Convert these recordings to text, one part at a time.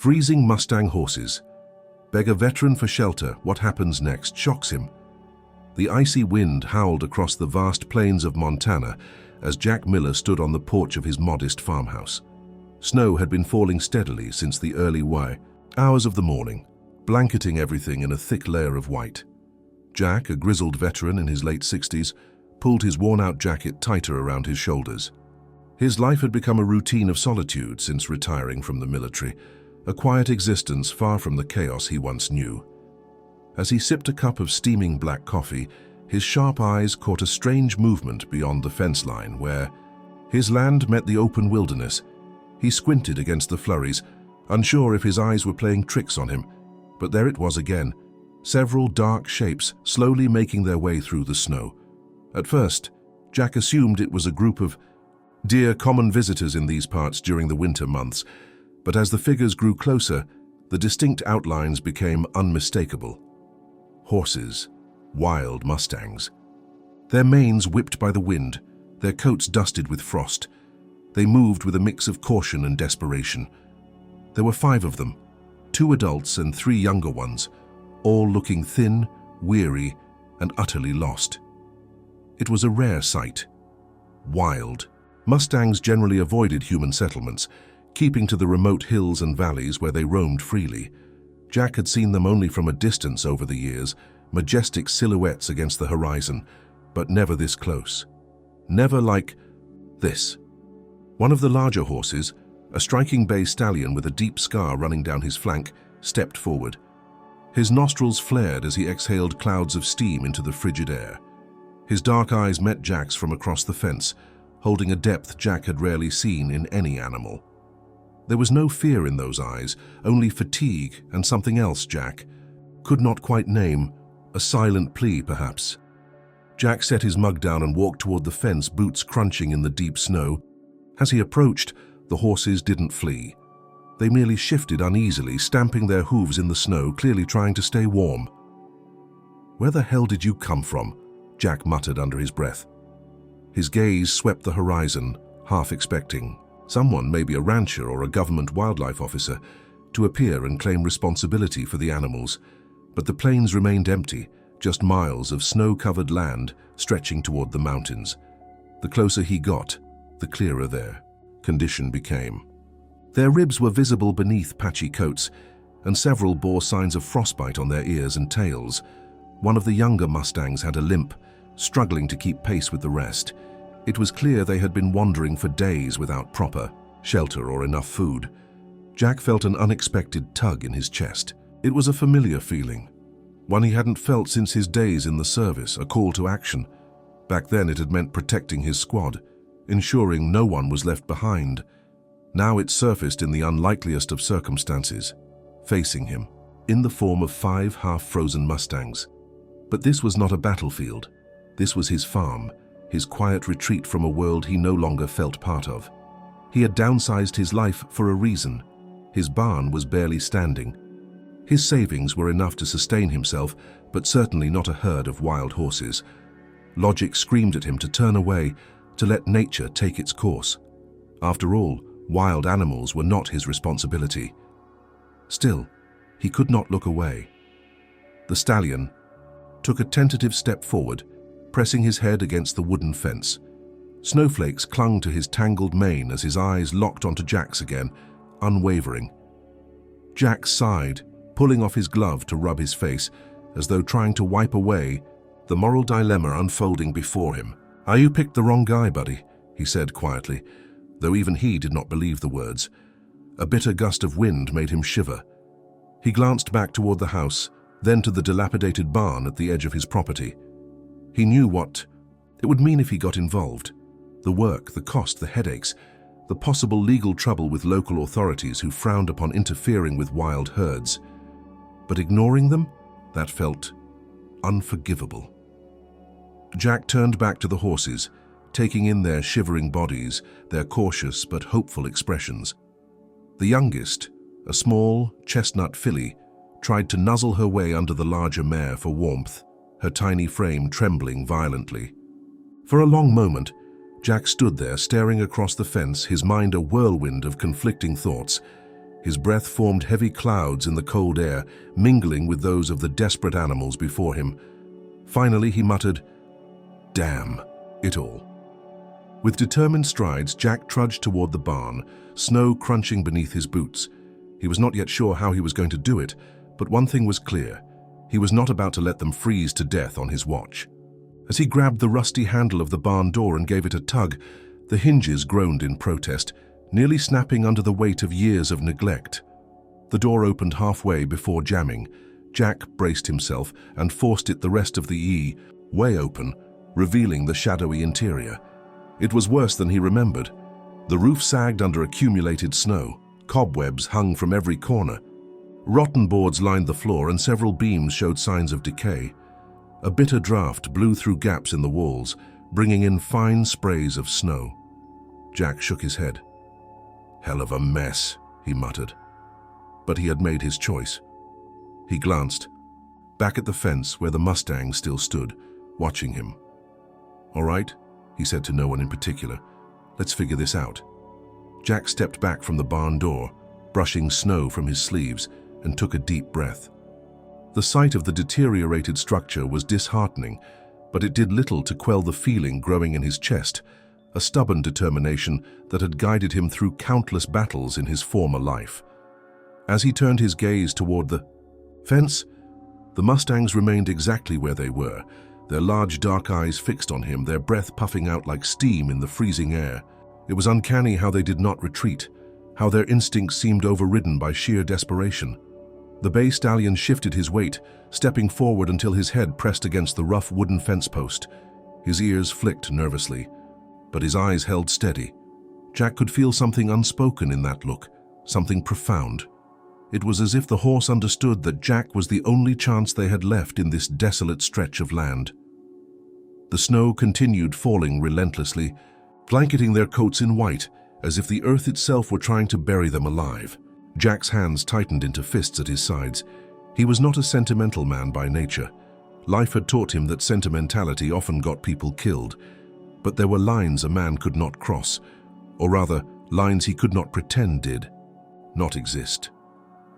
Freezing Mustang horses. Beg a veteran for shelter, what happens next shocks him. The icy wind howled across the vast plains of Montana as Jack Miller stood on the porch of his modest farmhouse. Snow had been falling steadily since the early hours of the morning, blanketing everything in a thick layer of white. Jack, a grizzled veteran in his late 60s, pulled his worn-out jacket tighter around his shoulders. His life had become a routine of solitude since retiring from the military, a quiet existence far from the chaos he once knew. As he sipped a cup of steaming black coffee, his sharp eyes caught a strange movement beyond the fence line where his land met the open wilderness. He squinted against the flurries, unsure if his eyes were playing tricks on him, but there it was again, several dark shapes slowly making their way through the snow. At first, Jack assumed it was a group of deer, common visitors in these parts during the winter months, but as the figures grew closer, the distinct outlines became unmistakable. Horses, wild Mustangs. Their manes whipped by the wind, their coats dusted with frost. They moved with a mix of caution and desperation. There were 5 of them, 2 adults and 3 younger ones, all looking thin, weary, and utterly lost. It was a rare sight. Wild. Mustangs generally avoided human settlements, keeping to the remote hills and valleys where they roamed freely. Jack had seen them only from a distance over the years, majestic silhouettes against the horizon, but never this close. Never like this. One of the larger horses, a striking bay stallion with a deep scar running down his flank, stepped forward. His nostrils flared as he exhaled clouds of steam into the frigid air. His dark eyes met Jack's from across the fence, holding a depth Jack had rarely seen in any animal. There was no fear in those eyes, only fatigue and something else Jack could not quite name, a silent plea perhaps. Jack set his mug down and walked toward the fence, boots crunching in the deep snow. As he approached, the horses didn't flee. They merely shifted uneasily, stamping their hooves in the snow, clearly trying to stay warm. "Where the hell did you come from?" Jack muttered under his breath. His gaze swept the horizon, half expecting someone, maybe a rancher or a government wildlife officer, to appear and claim responsibility for the animals. But the plains remained empty, just miles of snow-covered land stretching toward the mountains. The closer he got, the clearer their condition became. Their ribs were visible beneath patchy coats, and several bore signs of frostbite on their ears and tails. One of the younger Mustangs had a limp, struggling to keep pace with the rest. It was clear they had been wandering for days without proper shelter or enough food. Jack felt an unexpected tug in his chest. It was a familiar feeling, one he hadn't felt since his days in the service, a call to action. Back then it had meant protecting his squad, ensuring no one was left behind. Now it surfaced in the unlikeliest of circumstances, facing him, in the form of 5 half-frozen Mustangs. But this was not a battlefield. This was his farm, his quiet retreat from a world he no longer felt part of. He had downsized his life for a reason. His barn was barely standing. His savings were enough to sustain himself, but certainly not a herd of wild horses. Logic screamed at him to turn away, to let nature take its course. After all, wild animals were not his responsibility. Still, he could not look away. The stallion took a tentative step forward, pressing his head against the wooden fence. Snowflakes clung to his tangled mane as his eyes locked onto Jack's again, unwavering. Jack sighed, pulling off his glove to rub his face, as though trying to wipe away the moral dilemma unfolding before him. "You picked the wrong guy, buddy," he said quietly, though even he did not believe the words. A bitter gust of wind made him shiver. He glanced back toward the house, then to the dilapidated barn at the edge of his property. He knew what it would mean if he got involved. The work, the cost, the headaches, the possible legal trouble with local authorities who frowned upon interfering with wild herds. But ignoring them, that felt unforgivable. Jack turned back to the horses, taking in their shivering bodies, their cautious but hopeful expressions. The youngest, a small, chestnut filly, tried to nuzzle her way under the larger mare for warmth, her tiny frame trembling violently. For a long moment, Jack stood there staring across the fence, his mind a whirlwind of conflicting thoughts. His breath formed heavy clouds in the cold air, mingling with those of the desperate animals before him. Finally, he muttered, "Damn it all." With determined strides, Jack trudged toward the barn, snow crunching beneath his boots. He was not yet sure how he was going to do it, but one thing was clear. He was not about to let them freeze to death on his watch. As he grabbed the rusty handle of the barn door and gave it a tug, the hinges groaned in protest, nearly snapping under the weight of years of neglect. The door opened halfway before jamming. Jack braced himself and forced it the rest of the way open, revealing the shadowy interior. It was worse than he remembered. The roof sagged under accumulated snow. Cobwebs hung from every corner. Rotten boards lined the floor and several beams showed signs of decay. A bitter draft blew through gaps in the walls, bringing in fine sprays of snow. Jack shook his head. "Hell of a mess," he muttered. But he had made his choice. He glanced, back at the fence where the Mustang still stood, watching him. "All right," he said to no one in particular. "Let's figure this out." Jack stepped back from the barn door, brushing snow from his sleeves, and took a deep breath. The sight of the deteriorated structure was disheartening, but it did little to quell the feeling growing in his chest, a stubborn determination that had guided him through countless battles in his former life. As he turned his gaze toward the fence, the Mustangs remained exactly where they were, their large dark eyes fixed on him, their breath puffing out like steam in the freezing air. It was uncanny how they did not retreat, how their instincts seemed overridden by sheer desperation. The bay stallion shifted his weight, stepping forward until his head pressed against the rough wooden fence post. His ears flicked nervously, but his eyes held steady. Jack could feel something unspoken in that look, something profound. It was as if the horse understood that Jack was the only chance they had left in this desolate stretch of land. The snow continued falling relentlessly, blanketing their coats in white, as if the earth itself were trying to bury them alive. Jack's hands tightened into fists at his sides. He was not a sentimental man by nature. Life had taught him that sentimentality often got people killed. But there were lines a man could not cross, or rather, lines he could not pretend did not exist.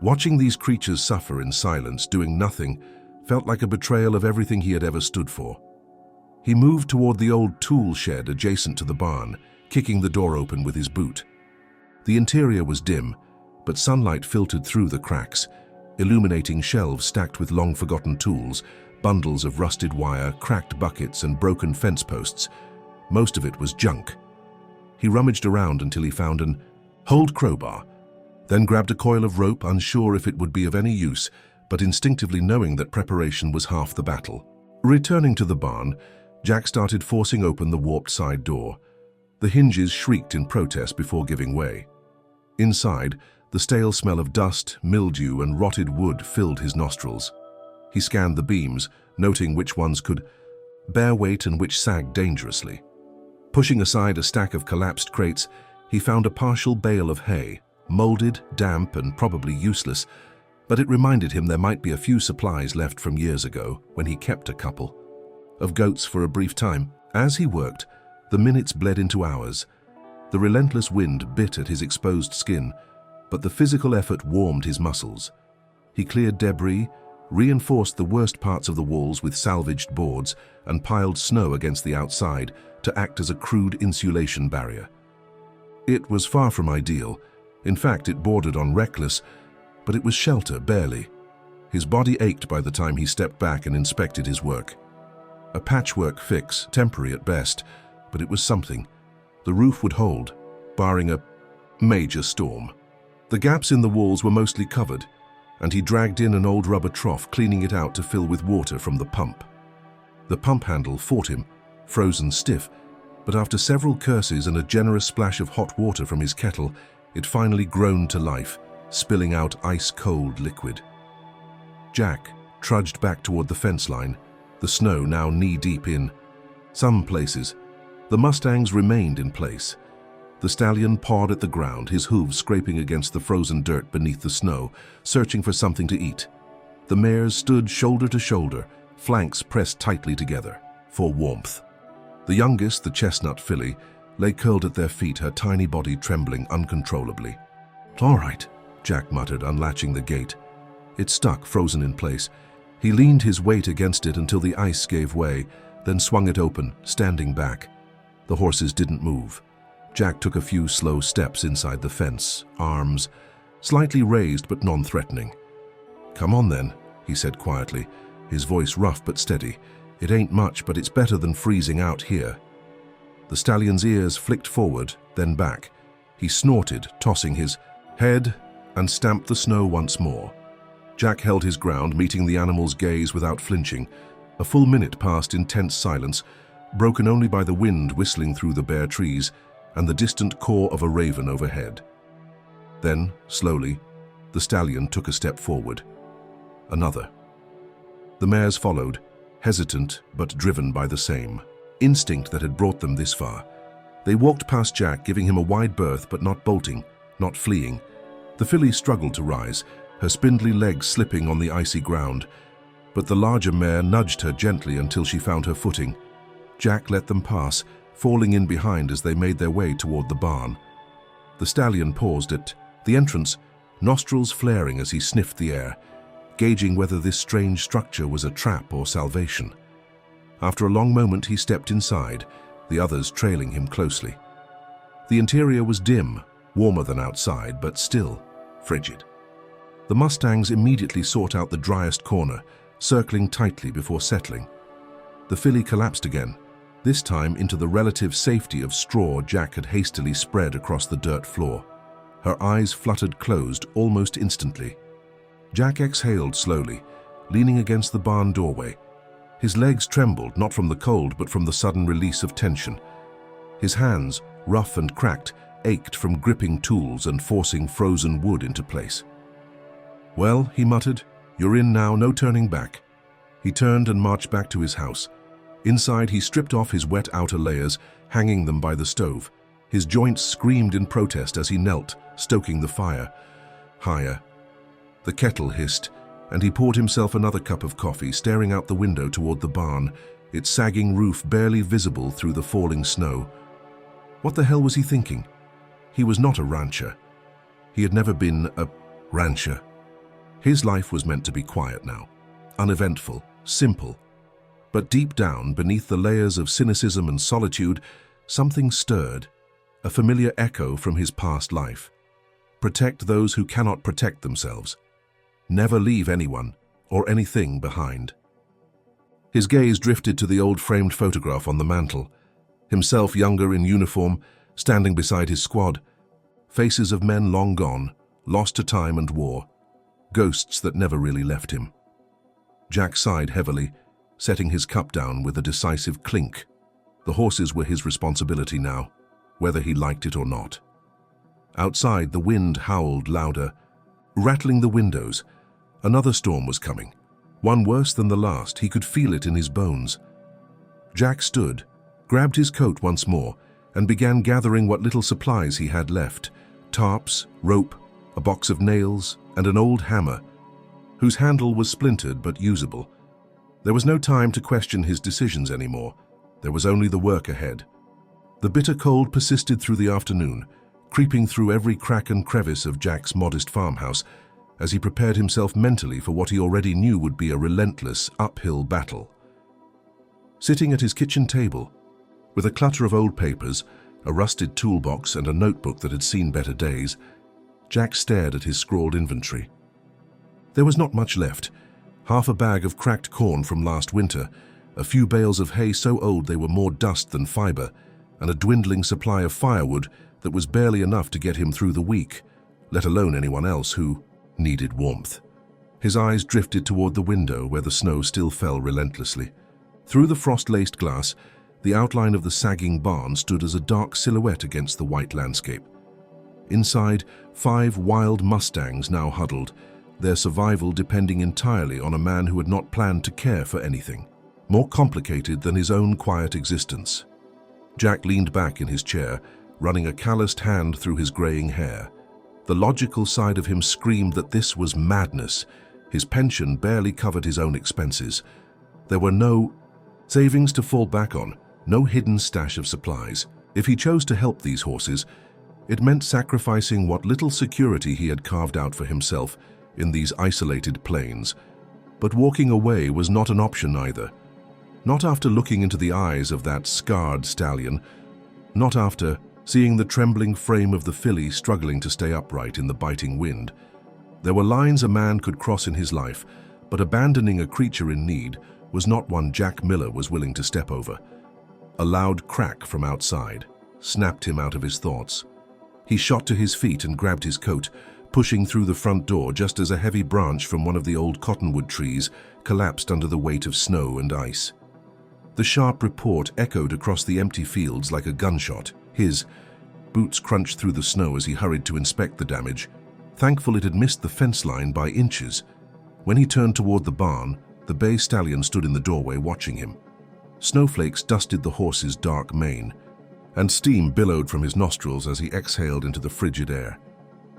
Watching these creatures suffer in silence, doing nothing, felt like a betrayal of everything he had ever stood for. He moved toward the old tool shed adjacent to the barn, kicking the door open with his boot. The interior was dim, but sunlight filtered through the cracks, illuminating shelves stacked with long-forgotten tools, bundles of rusted wire, cracked buckets, and broken fence posts. Most of it was junk. He rummaged around until he found an old crowbar, then grabbed a coil of rope, unsure if it would be of any use, but instinctively knowing that preparation was half the battle. Returning to the barn, Jack started forcing open the warped side door. The hinges shrieked in protest before giving way. Inside, the stale smell of dust, mildew, and rotted wood filled his nostrils. He scanned the beams, noting which ones could bear weight and which sagged dangerously. Pushing aside a stack of collapsed crates, he found a partial bale of hay, molded, damp, and probably useless, but it reminded him there might be a few supplies left from years ago when he kept a couple of goats for a brief time. As he worked, the minutes bled into hours. The relentless wind bit at his exposed skin, but the physical effort warmed his muscles. He cleared debris, reinforced the worst parts of the walls with salvaged boards, and piled snow against the outside to act as a crude insulation barrier. It was far from ideal. In fact, it bordered on reckless, but it was shelter, barely. His body ached by the time he stepped back and inspected his work. A patchwork fix, temporary at best, but it was something. The roof would hold, barring a major storm. The gaps in the walls were mostly covered, and he dragged in an old rubber trough, cleaning it out to fill with water from the pump. The pump handle fought him, frozen stiff, but after several curses and a generous splash of hot water from his kettle, it finally groaned to life, spilling out ice-cold liquid. Jack trudged back toward the fence line, the snow now knee-deep in. Some places, the Mustangs remained in place. The stallion pawed at the ground, his hooves scraping against the frozen dirt beneath the snow, searching for something to eat. The mares stood shoulder to shoulder, flanks pressed tightly together, for warmth. The youngest, the chestnut filly, lay curled at their feet, her tiny body trembling uncontrollably. "All right," Jack muttered, unlatching the gate. It stuck, frozen in place. He leaned his weight against it until the ice gave way, then swung it open, standing back. The horses didn't move. Jack took a few slow steps inside the fence, arms slightly raised but non-threatening. "Come on then," he said quietly, his voice rough but steady. "It ain't much, but it's better than freezing out here." The stallion's ears flicked forward, then back. He snorted, tossing his head, and stamped the snow once more. Jack held his ground, meeting the animal's gaze without flinching. A full minute passed in tense silence, broken only by the wind whistling through the bare trees and the distant caw of a raven overhead. Then, slowly, the stallion took a step forward. Another. The mares followed, hesitant but driven by the same instinct that had brought them this far. They walked past Jack, giving him a wide berth but not bolting, not fleeing. The filly struggled to rise, her spindly legs slipping on the icy ground, but the larger mare nudged her gently until she found her footing. Jack let them pass, falling in behind as they made their way toward the barn. The stallion paused at the entrance, nostrils flaring as he sniffed the air, gauging whether this strange structure was a trap or salvation. After a long moment, he stepped inside, the others trailing him closely. The interior was dim, warmer than outside, but still frigid. The Mustangs immediately sought out the driest corner, circling tightly before settling. The filly collapsed again, this time into the relative safety of straw Jack had hastily spread across the dirt floor. Her eyes fluttered closed almost instantly. Jack exhaled slowly, leaning against the barn doorway. His legs trembled, not from the cold, but from the sudden release of tension. His hands, rough and cracked, ached from gripping tools and forcing frozen wood into place. "Well," he muttered, "you're in now, no turning back." He turned and marched back to his house. Inside, he stripped off his wet outer layers, hanging them by the stove. His joints screamed in protest as he knelt, stoking the fire. Higher. The kettle hissed, and he poured himself another cup of coffee, staring out the window toward the barn, its sagging roof barely visible through the falling snow. What the hell was he thinking? He was not a rancher. He had never been a rancher. His life was meant to be quiet now, uneventful, simple. But deep down, beneath the layers of cynicism and solitude, something stirred, a familiar echo from his past life. Protect those who cannot protect themselves. Never leave anyone or anything behind. His gaze drifted to the old framed photograph on the mantel, himself younger in uniform, standing beside his squad. Faces of men long gone, lost to time and war, ghosts that never really left him. Jack sighed heavily, setting his cup down with a decisive clink. The horses were his responsibility now, whether he liked it or not. Outside, the wind howled louder, rattling the windows. Another storm was coming, one worse than the last. He could feel it in his bones. Jack stood, grabbed his coat once more, and began gathering what little supplies he had left: tarps, rope, a box of nails, and an old hammer, whose handle was splintered but usable. There was no time to question his decisions anymore. There was only the work ahead. The bitter cold persisted through the afternoon, creeping through every crack and crevice of Jack's modest farmhouse, as he prepared himself mentally for what he already knew would be a relentless, uphill battle. Sitting at his kitchen table, with a clutter of old papers, a rusted toolbox, and a notebook that had seen better days, Jack stared at his scrawled inventory. There was not much left: half a bag of cracked corn from last winter, a few bales of hay so old they were more dust than fiber, and a dwindling supply of firewood that was barely enough to get him through the week, let alone anyone else who needed warmth. His eyes drifted toward the window where the snow still fell relentlessly. Through the frost-laced glass, the outline of the sagging barn stood as a dark silhouette against the white landscape. Inside, 5 wild Mustangs now huddled, their survival depending entirely on a man who had not planned to care for anything more complicated than his own quiet existence. Jack leaned back in his chair, running a calloused hand through his graying hair. The logical side of him screamed that this was madness. His pension barely covered his own expenses. There were no savings to fall back on, no hidden stash of supplies. If he chose to help these horses, It meant sacrificing what little security he had carved out for himself in these isolated plains. But walking away was not an option either. Not after looking into the eyes of that scarred stallion, not after seeing the trembling frame of the filly struggling to stay upright in the biting wind. There were lines a man could cross in his life, but abandoning a creature in need was not one Jack Miller was willing to step over. A loud crack from outside snapped him out of his thoughts. He shot to his feet and grabbed his coat, pushing through the front door just as a heavy branch from one of the old cottonwood trees collapsed under the weight of snow and ice. The sharp report echoed across the empty fields like a gunshot. His boots crunched through the snow as he hurried to inspect the damage, thankful it had missed the fence line by inches. When he turned toward the barn, the bay stallion stood in the doorway watching him. Snowflakes dusted the horse's dark mane, and steam billowed from his nostrils as he exhaled into the frigid air.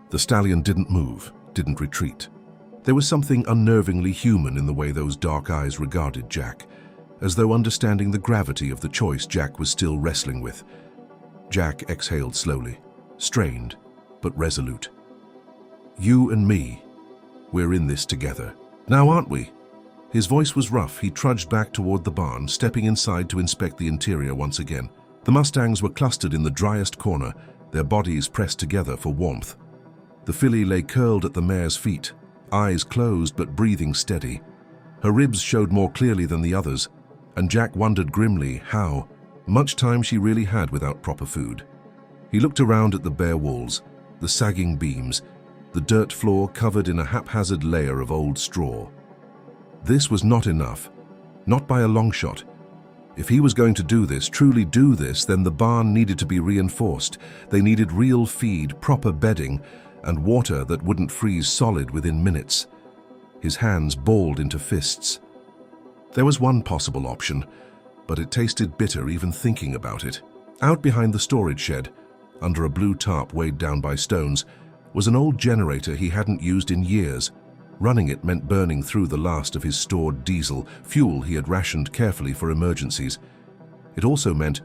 The stallion didn't move, didn't retreat. There was something unnervingly human in the way those dark eyes regarded Jack, as though understanding the gravity of the choice Jack was still wrestling with. Jack exhaled slowly, strained, but resolute. "You and me, we're in this together. Now aren't we?" His voice was rough. He trudged back toward the barn, stepping inside to inspect the interior once again. The Mustangs were clustered in the driest corner, their bodies pressed together for warmth. The filly lay curled at the mare's feet, eyes closed but breathing steady. Her ribs showed more clearly than the others, and Jack wondered grimly how much time she really had without proper food. He looked around at the bare walls, the sagging beams, the dirt floor covered in a haphazard layer of old straw. This was not enough, not by a long shot. If he was going to do this, truly do this, then the barn needed to be reinforced. They needed real feed, proper bedding, and water that wouldn't freeze solid within minutes. His hands balled into fists. There was one possible option, but it tasted bitter even thinking about it. Out behind the storage shed, under a blue tarp weighed down by stones, was an old generator he hadn't used in years. Running it meant burning through the last of his stored diesel, fuel he had rationed carefully for emergencies. It also meant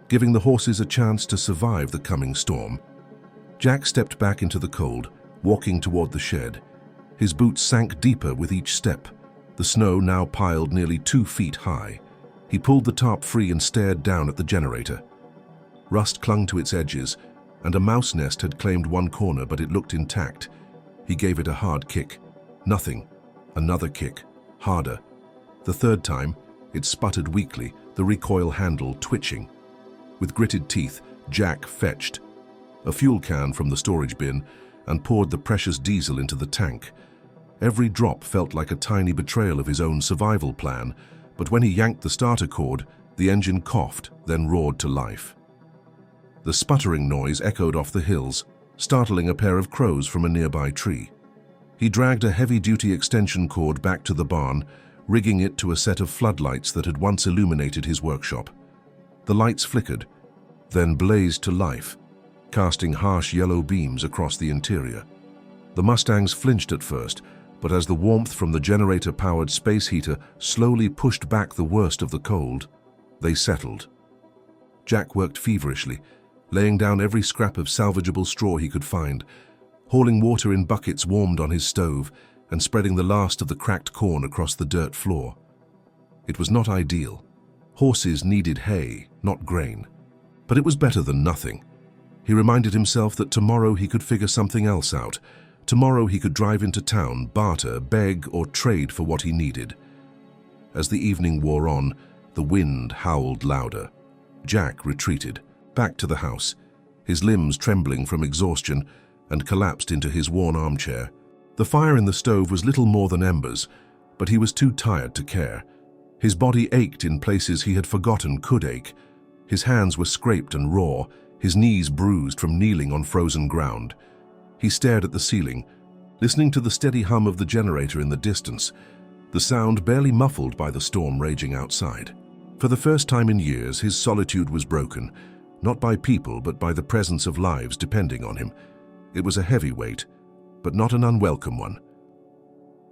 giving the horses a chance to survive the coming storm. Jack stepped back into the cold, walking toward the shed. His boots sank deeper with each step, the snow now piled nearly 2 feet high. He pulled the tarp free and stared down at the generator. Rust clung to its edges, and a mouse nest had claimed one corner, but it looked intact. He gave it a hard kick. Nothing. Another kick. Harder. The third time, it sputtered weakly, the recoil handle twitching. With gritted teeth, Jack fetched a fuel can from the storage bin and poured the precious diesel into the tank. Every drop felt like a tiny betrayal of his own survival plan, but when he yanked the starter cord, the engine coughed, then roared to life. The sputtering noise echoed off the hills, startling a pair of crows from a nearby tree. He dragged a heavy-duty extension cord back to the barn, rigging it to a set of floodlights that had once illuminated his workshop. The lights flickered, then blazed to life, casting harsh yellow beams across the interior. The Mustangs flinched at first, but as the warmth from the generator-powered space heater slowly pushed back the worst of the cold, they settled. Jack worked feverishly, laying down every scrap of salvageable straw he could find, hauling water in buckets warmed on his stove, and spreading the last of the cracked corn across the dirt floor. It was not ideal. Horses needed hay, not grain. But it was better than nothing. He reminded himself that tomorrow he could figure something else out. Tomorrow he could drive into town, barter, beg, or trade for what he needed. As the evening wore on, the wind howled louder. Jack retreated, back to the house, his limbs trembling from exhaustion, and collapsed into his worn armchair. The fire in the stove was little more than embers, but he was too tired to care. His body ached in places he had forgotten could ache. His hands were scraped and raw, his knees bruised from kneeling on frozen ground. He stared at the ceiling, listening to the steady hum of the generator in the distance, the sound barely muffled by the storm raging outside. For the first time in years, his solitude was broken, not by people but by the presence of lives depending on him. It was a heavy weight, but not an unwelcome one.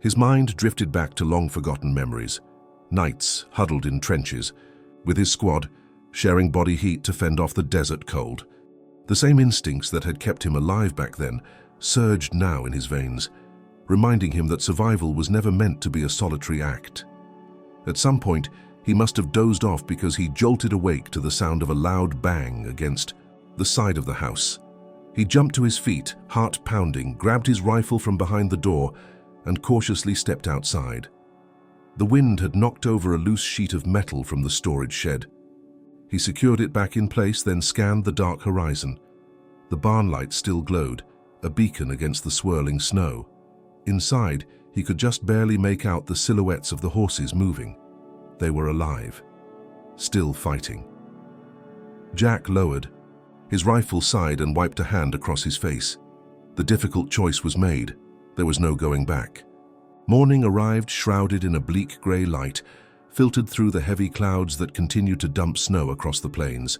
His mind drifted back to long-forgotten memories, nights huddled in trenches, with his squad, sharing body heat to fend off the desert cold. The same instincts that had kept him alive back then surged now in his veins, reminding him that survival was never meant to be a solitary act. At some point, he must have dozed off because he jolted awake to the sound of a loud bang against the side of the house. He jumped to his feet, heart pounding, grabbed his rifle from behind the door, and cautiously stepped outside. The wind had knocked over a loose sheet of metal from the storage shed. He secured it back in place, then scanned the dark horizon. The barn light still glowed, a beacon against the swirling snow. Inside, he could just barely make out the silhouettes of the horses moving. They were alive, still fighting. Jack lowered his rifle side and wiped a hand across his face. The difficult choice was made. There was no going back. Morning arrived, shrouded in a bleak grey light, filtered through the heavy clouds that continued to dump snow across the plains.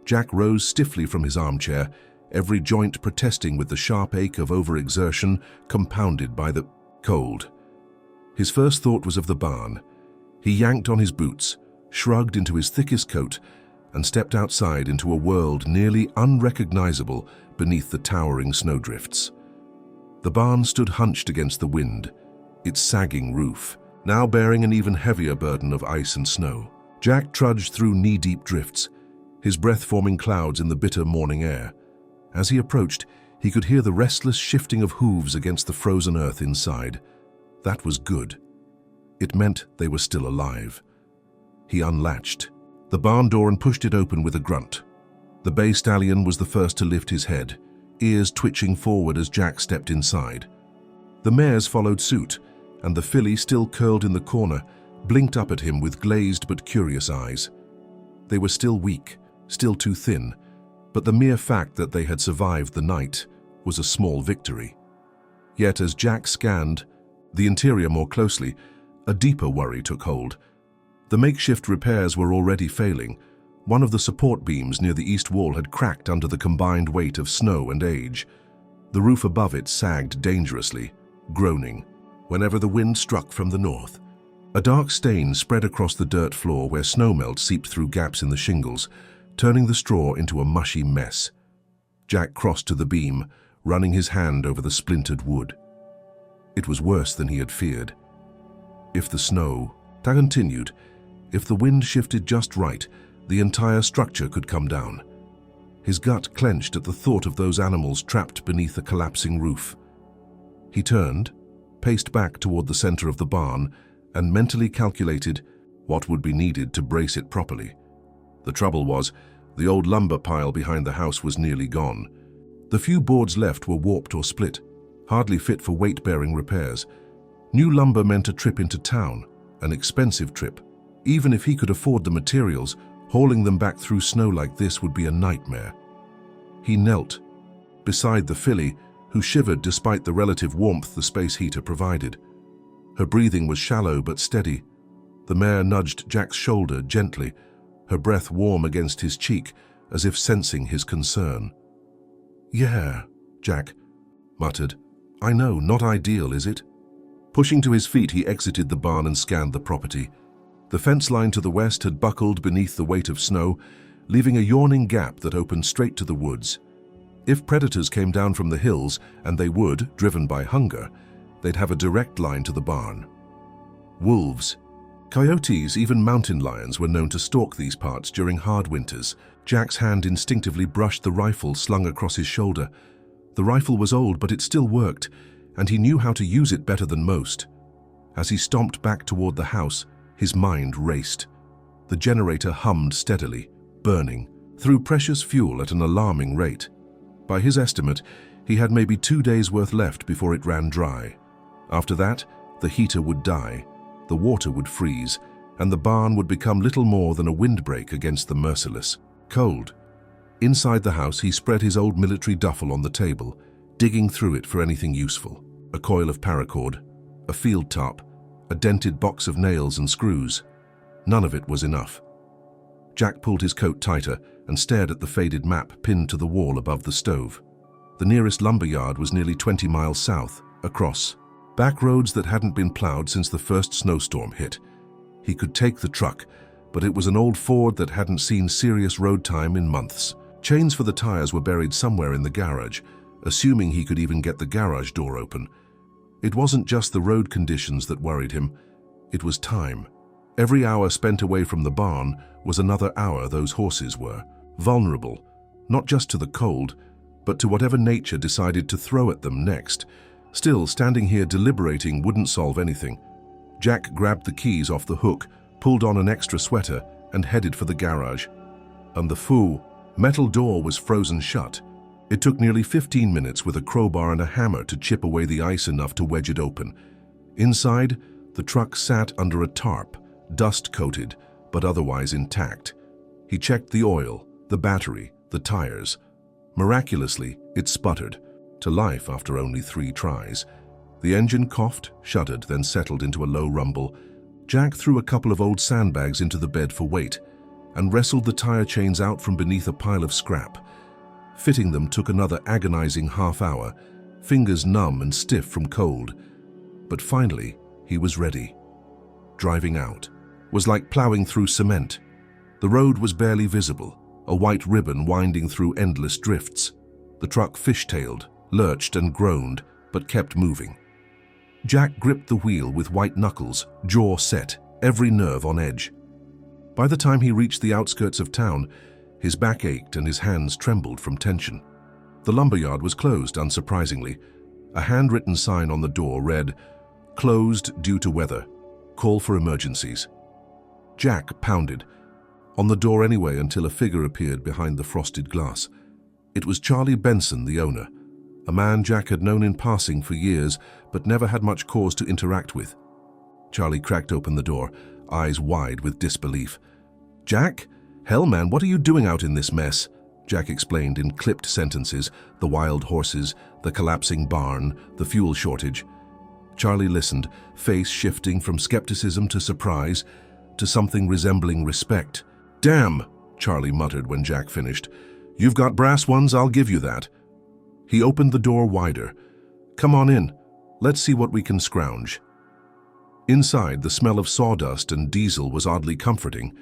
Jack rose stiffly from his armchair, every joint protesting with the sharp ache of overexertion compounded by the cold. His first thought was of the barn. He yanked on his boots, shrugged into his thickest coat, and stepped outside into a world nearly unrecognizable beneath the towering snowdrifts. The barn stood hunched against the wind, its sagging roof now bearing an even heavier burden of ice and snow. Jack trudged through knee-deep drifts, his breath forming clouds in the bitter morning air. As he approached, he could hear the restless shifting of hooves against the frozen earth inside. That was good. It meant they were still alive. He unlatched the barn door and pushed it open with a grunt. The bay stallion was the first to lift his head, ears twitching forward as Jack stepped inside. The mares followed suit, and the filly, still curled in the corner, blinked up at him with glazed but curious eyes. They were still weak, still too thin, but the mere fact that they had survived the night was a small victory. Yet as Jack scanned the interior more closely, a deeper worry took hold. The makeshift repairs were already failing. One of the support beams near the east wall had cracked under the combined weight of snow and age. The roof above it sagged dangerously, groaning whenever the wind struck from the north. A dark stain spread across the dirt floor where snowmelt seeped through gaps in the shingles, turning the straw into a mushy mess. Jack crossed to the beam, running his hand over the splintered wood. It was worse than he had feared. If the snow continued, if the wind shifted just right, the entire structure could come down. His gut clenched at the thought of those animals trapped beneath a collapsing roof. He turned, paced back toward the center of the barn, and mentally calculated what would be needed to brace it properly. The trouble was, the old lumber pile behind the house was nearly gone. The few boards left were warped or split, hardly fit for weight-bearing repairs. New lumber meant a trip into town, an expensive trip. Even if he could afford the materials, hauling them back through snow like this would be a nightmare. He knelt beside the filly, who shivered despite the relative warmth the space heater provided. Her breathing was shallow but steady. The mare nudged Jack's shoulder gently, her breath warm against his cheek, as if sensing his concern. "Yeah," Jack muttered. "I know, not ideal, is it?" Pushing to his feet, he exited the barn and scanned the property. The fence line to the west had buckled beneath the weight of snow, leaving a yawning gap that opened straight to the woods. If predators came down from the hills, and they would, driven by hunger, they'd have a direct line to the barn. Wolves, coyotes, even mountain lions were known to stalk these parts during hard winters. Jack's hand instinctively brushed the rifle slung across his shoulder. The rifle was old, but it still worked, and he knew how to use it better than most. As he stomped back toward the house, his mind raced. The generator hummed steadily, burning, through precious fuel at an alarming rate. By his estimate, he had maybe 2 days' worth left before it ran dry. After that, the heater would die, the water would freeze, and the barn would become little more than a windbreak against the merciless cold. Inside the house, he spread his old military duffel on the table, digging through it for anything useful. A coil of paracord, a field tarp, a dented box of nails and screws. None of it was enough. Jack pulled his coat tighter and stared at the faded map pinned to the wall above the stove. The nearest lumber yard was nearly 20 miles south, across back roads that hadn't been plowed since the first snowstorm hit. He could take the truck, but it was an old Ford that hadn't seen serious road time in months. Chains for the tires were buried somewhere in the garage, assuming he could even get the garage door open. It wasn't just the road conditions that worried him, it was time. Every hour spent away from the barn was another hour those horses were vulnerable, not just to the cold, but to whatever nature decided to throw at them next. Still, standing here deliberating wouldn't solve anything. Jack grabbed the keys off the hook, pulled on an extra sweater, and headed for the garage. And the metal door was frozen shut. It took nearly 15 minutes with a crowbar and a hammer to chip away the ice enough to wedge it open. Inside, the truck sat under a tarp, dust-coated, but otherwise intact. He checked the oil, the battery, the tires. Miraculously, it sputtered, to life after only 3 tries. The engine coughed, shuddered, then settled into a low rumble. Jack threw a couple of old sandbags into the bed for weight and wrestled the tire chains out from beneath a pile of scrap. Fitting them took another agonizing half hour, fingers numb and stiff from cold. But finally, he was ready. Driving out was like plowing through cement. The road was barely visible, a white ribbon winding through endless drifts. The truck fishtailed, lurched and groaned, but kept moving. Jack gripped the wheel with white knuckles, jaw set, every nerve on edge. By the time he reached the outskirts of town, his back ached and his hands trembled from tension. The lumberyard was closed, unsurprisingly. A handwritten sign on the door read, "Closed due to weather. Call for emergencies." Jack pounded on the door anyway until a figure appeared behind the frosted glass. It was Charlie Benson, the owner, a man Jack had known in passing for years but never had much cause to interact with. Charlie cracked open the door, eyes wide with disbelief. "Jack? Hell, man, what are you doing out in this mess?" Jack explained in clipped sentences, the wild horses, the collapsing barn, the fuel shortage. Charlie listened, face shifting from skepticism to surprise, to something resembling respect. "Damn," Charlie muttered when Jack finished. "You've got brass ones, I'll give you that." He opened the door wider. "Come on in. Let's see what we can scrounge." Inside, the smell of sawdust and diesel was oddly comforting.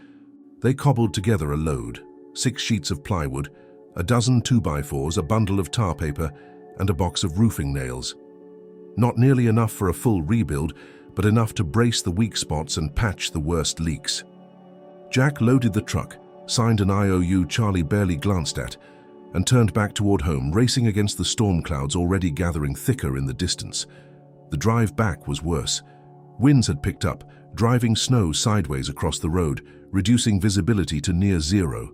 They cobbled together a load, 6 sheets of plywood, a dozen 2x4s, a bundle of tar paper, and a box of roofing nails. Not nearly enough for a full rebuild, but enough to brace the weak spots and patch the worst leaks. Jack loaded the truck, signed an IOU Charlie barely glanced at, and turned back toward home, racing against the storm clouds already gathering thicker in the distance. The drive back was worse. Winds had picked up, driving snow sideways across the road, reducing visibility to near zero.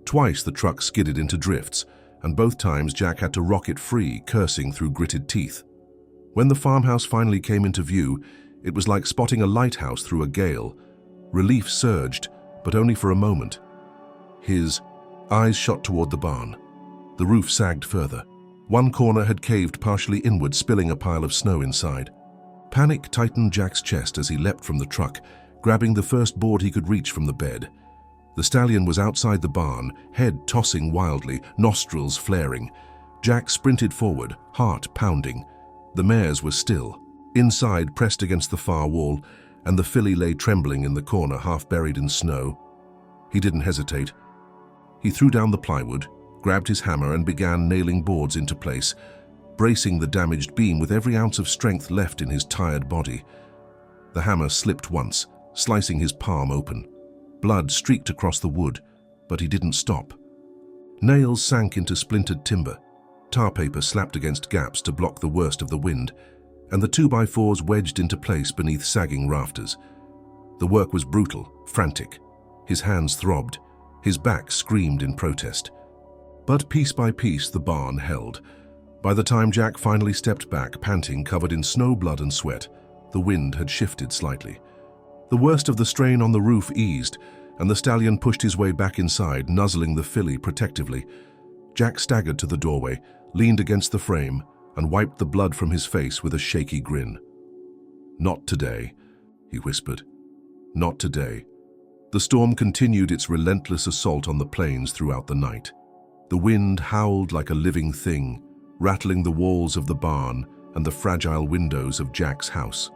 Twice the truck skidded into drifts, and both times Jack had to rocket free, cursing through gritted teeth. When the farmhouse finally came into view, it was like spotting a lighthouse through a gale. Relief surged, but only for a moment. His eyes shot toward the barn. The roof sagged further. One corner had caved partially inward, spilling a pile of snow inside. Panic tightened Jack's chest as he leapt from the truck, grabbing the first board he could reach from the bed. The stallion was outside the barn, head tossing wildly, nostrils flaring. Jack sprinted forward, heart pounding. The mares were still, inside pressed against the far wall, and the filly lay trembling in the corner, half buried in snow. He didn't hesitate. He threw down the plywood, grabbed his hammer and began nailing boards into place, bracing the damaged beam with every ounce of strength left in his tired body. The hammer slipped once, slicing his palm open. Blood streaked across the wood, but he didn't stop. Nails sank into splintered timber. Tar paper slapped against gaps to block the worst of the wind, and the 2x4s wedged into place beneath sagging rafters. The work was brutal, frantic. His hands throbbed. His back screamed in protest. But piece by piece, the barn held. By the time Jack finally stepped back, panting, covered in snow, blood and sweat, the wind had shifted slightly. The worst of the strain on the roof eased, and the stallion pushed his way back inside, nuzzling the filly protectively. Jack staggered to the doorway, leaned against the frame, and wiped the blood from his face with a shaky grin. "Not today," he whispered. "Not today." The storm continued its relentless assault on the plains throughout the night. The wind howled like a living thing, rattling the walls of the barn and the fragile windows of Jack's house.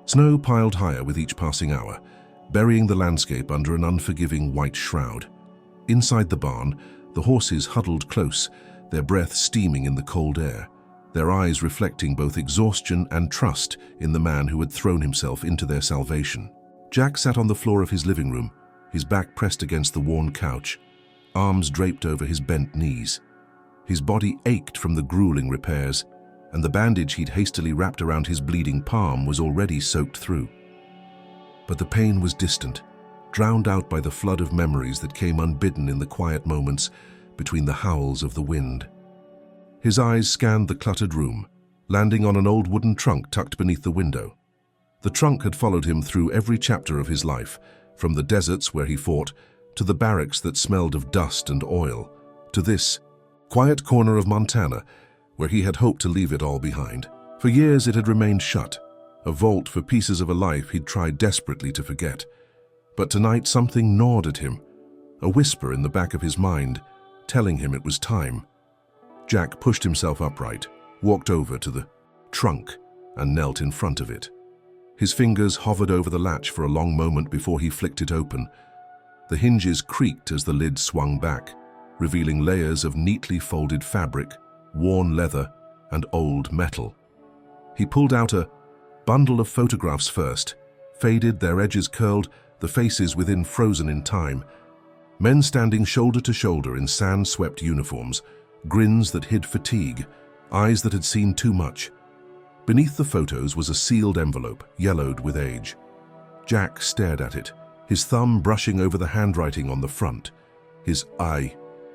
Snow piled higher with each passing hour, burying the landscape under an unforgiving white shroud. Inside the barn, The horses huddled close, their breath steaming in the cold air, their eyes reflecting both exhaustion and trust in the man who had thrown himself into their salvation. Jack sat on the floor of his living room, his back pressed against the worn couch, arms draped over his bent knees. His body ached from the grueling repairs, and the bandage he'd hastily wrapped around his bleeding palm was already soaked through. But the pain was distant, drowned out by the flood of memories that came unbidden in the quiet moments between the howls of the wind. His eyes scanned the cluttered room, landing on an old wooden trunk tucked beneath the window. The trunk had followed him through every chapter of his life, from the deserts where he fought, to the barracks that smelled of dust and oil, to this quiet corner of Montana where he had hoped to leave it all behind. For years it had remained shut, a vault for pieces of a life he'd tried desperately to forget. But tonight something gnawed at him, a whisper in the back of his mind, telling him it was time. Jack pushed himself upright, walked over to the trunk, and knelt in front of it. His fingers hovered over the latch for a long moment before he flicked it open. The hinges creaked as the lid swung back, revealing layers of neatly folded fabric, worn leather, and old metal. He pulled out a bundle of photographs first, faded, their edges curled, the faces within frozen in time. Men standing shoulder to shoulder in sand-swept uniforms, grins that hid fatigue, eyes that had seen too much. Beneath the photos was a sealed envelope, yellowed with age. Jack stared at it, his thumb brushing over the handwriting on the front. His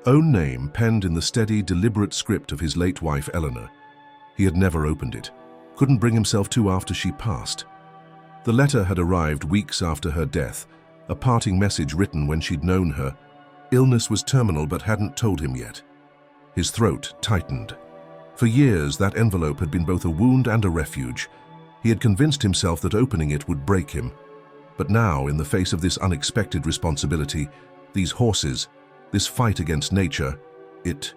own name penned in the steady, deliberate script of his late wife, Eleanor. He had never opened it, couldn't bring himself to after she passed. The letter had arrived weeks after her death, a parting message written when she'd known her. Illness was terminal but hadn't told him yet. His throat tightened. For years, that envelope had been both a wound and a refuge. He had convinced himself that opening it would break him. But now, in the face of this unexpected responsibility, these horses, this fight against nature, it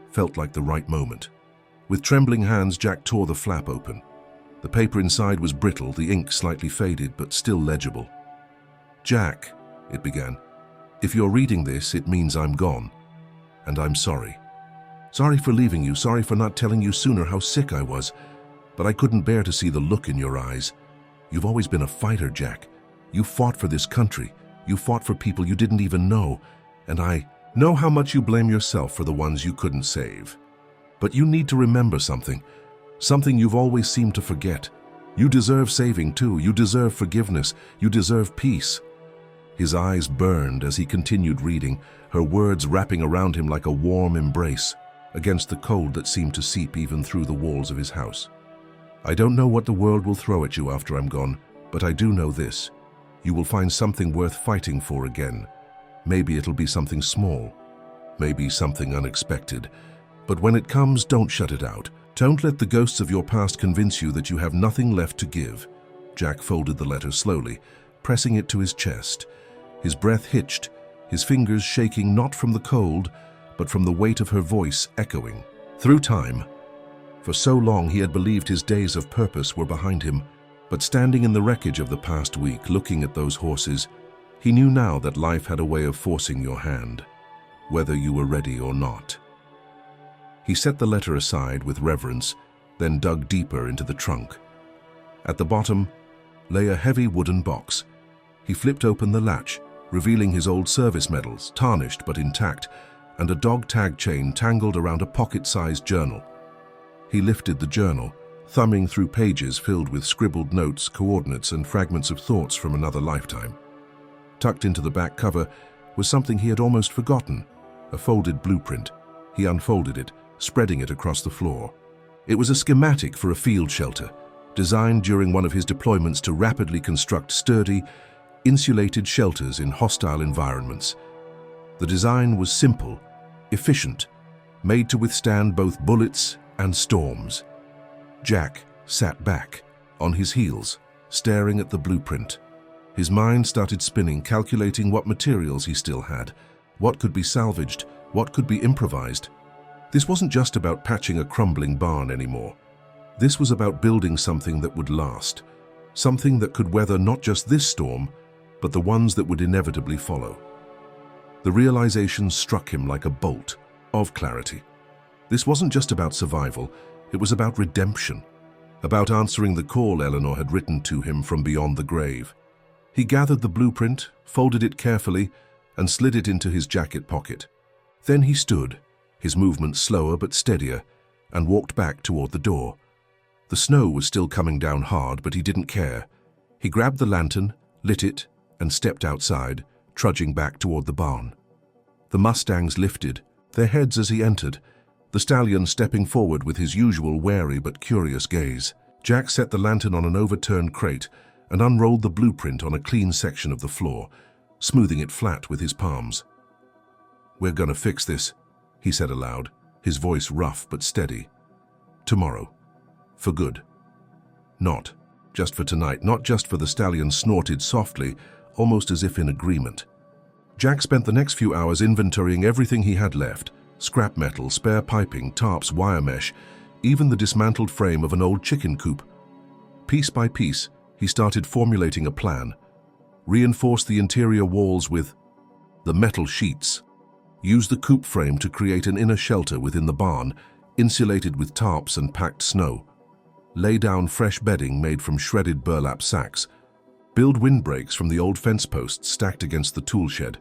felt like the right moment. With trembling hands, Jack tore the flap open. The paper inside was brittle, the ink slightly faded, but still legible. "Jack," it began, "if you're reading this, it means I'm gone. And I'm sorry. Sorry for leaving you, sorry for not telling you sooner how sick I was. But I couldn't bear to see the look in your eyes. You've always been a fighter, Jack. You fought for this country. You fought for people you didn't even know. And I know how much you blame yourself for the ones you couldn't save. But you need to remember something. Something you've always seemed to forget. You deserve saving too. You deserve forgiveness. You deserve peace." His eyes burned as he continued reading, her words wrapping around him like a warm embrace, against the cold that seemed to seep even through the walls of his house. "I don't know what the world will throw at you after I'm gone, but I do know this. You will find something worth fighting for again. Maybe it'll be something small. Maybe something unexpected. But when it comes, don't shut it out. Don't let the ghosts of your past convince you that you have nothing left to give." Jack folded the letter slowly, pressing it to his chest. His breath hitched, his fingers shaking not from the cold, but from the weight of her voice echoing through time. For so long he had believed his days of purpose were behind him, but standing in the wreckage of the past week, looking at those horses, he knew now that life had a way of forcing your hand, whether you were ready or not. He set the letter aside with reverence, then dug deeper into the trunk. At the bottom lay a heavy wooden box. He flipped open the latch, revealing his old service medals, tarnished but intact, and a dog tag chain tangled around a pocket-sized journal. He lifted the journal, thumbing through pages filled with scribbled notes, coordinates, and fragments of thoughts from another lifetime. Tucked into the back cover was something he had almost forgotten, a folded blueprint. He unfolded it, spreading it across the floor. It was a schematic for a field shelter, designed during one of his deployments to rapidly construct sturdy, insulated shelters in hostile environments. The design was simple, efficient, made to withstand both bullets and storms. Jack sat back, on his heels, staring at the blueprint. His mind started spinning, calculating what materials he still had, what could be salvaged, what could be improvised. This wasn't just about patching a crumbling barn anymore. This was about building something that would last, something that could weather not just this storm, but the ones that would inevitably follow. The realization struck him like a bolt of clarity. This wasn't just about survival, it was about redemption, about answering the call Eleanor had written to him from beyond the grave. He gathered the blueprint, folded it carefully, and slid it into his jacket pocket. Then he stood, his movements slower but steadier, and walked back toward the door. The snow was still coming down hard, but he didn't care. He grabbed the lantern, lit it, and stepped outside, trudging back toward the barn. The Mustangs lifted, their heads as he entered, the stallion stepping forward with his usual wary but curious gaze. Jack set the lantern on an overturned crate and unrolled the blueprint on a clean section of the floor, smoothing it flat with his palms. "We're gonna fix this," he said aloud, his voice rough but steady. "Tomorrow. For good. Not just for tonight, not just for," the stallion snorted softly, almost as if in agreement. Jack spent the next few hours inventorying everything he had left: scrap metal, spare piping, tarps, wire mesh, even the dismantled frame of an old chicken coop. Piece by piece, he started formulating a plan. Reinforce the interior walls with the metal sheets. Use the coop frame to create an inner shelter within the barn, insulated with tarps and packed snow. Lay down fresh bedding made from shredded burlap sacks. Build windbreaks from the old fence posts stacked against the tool shed.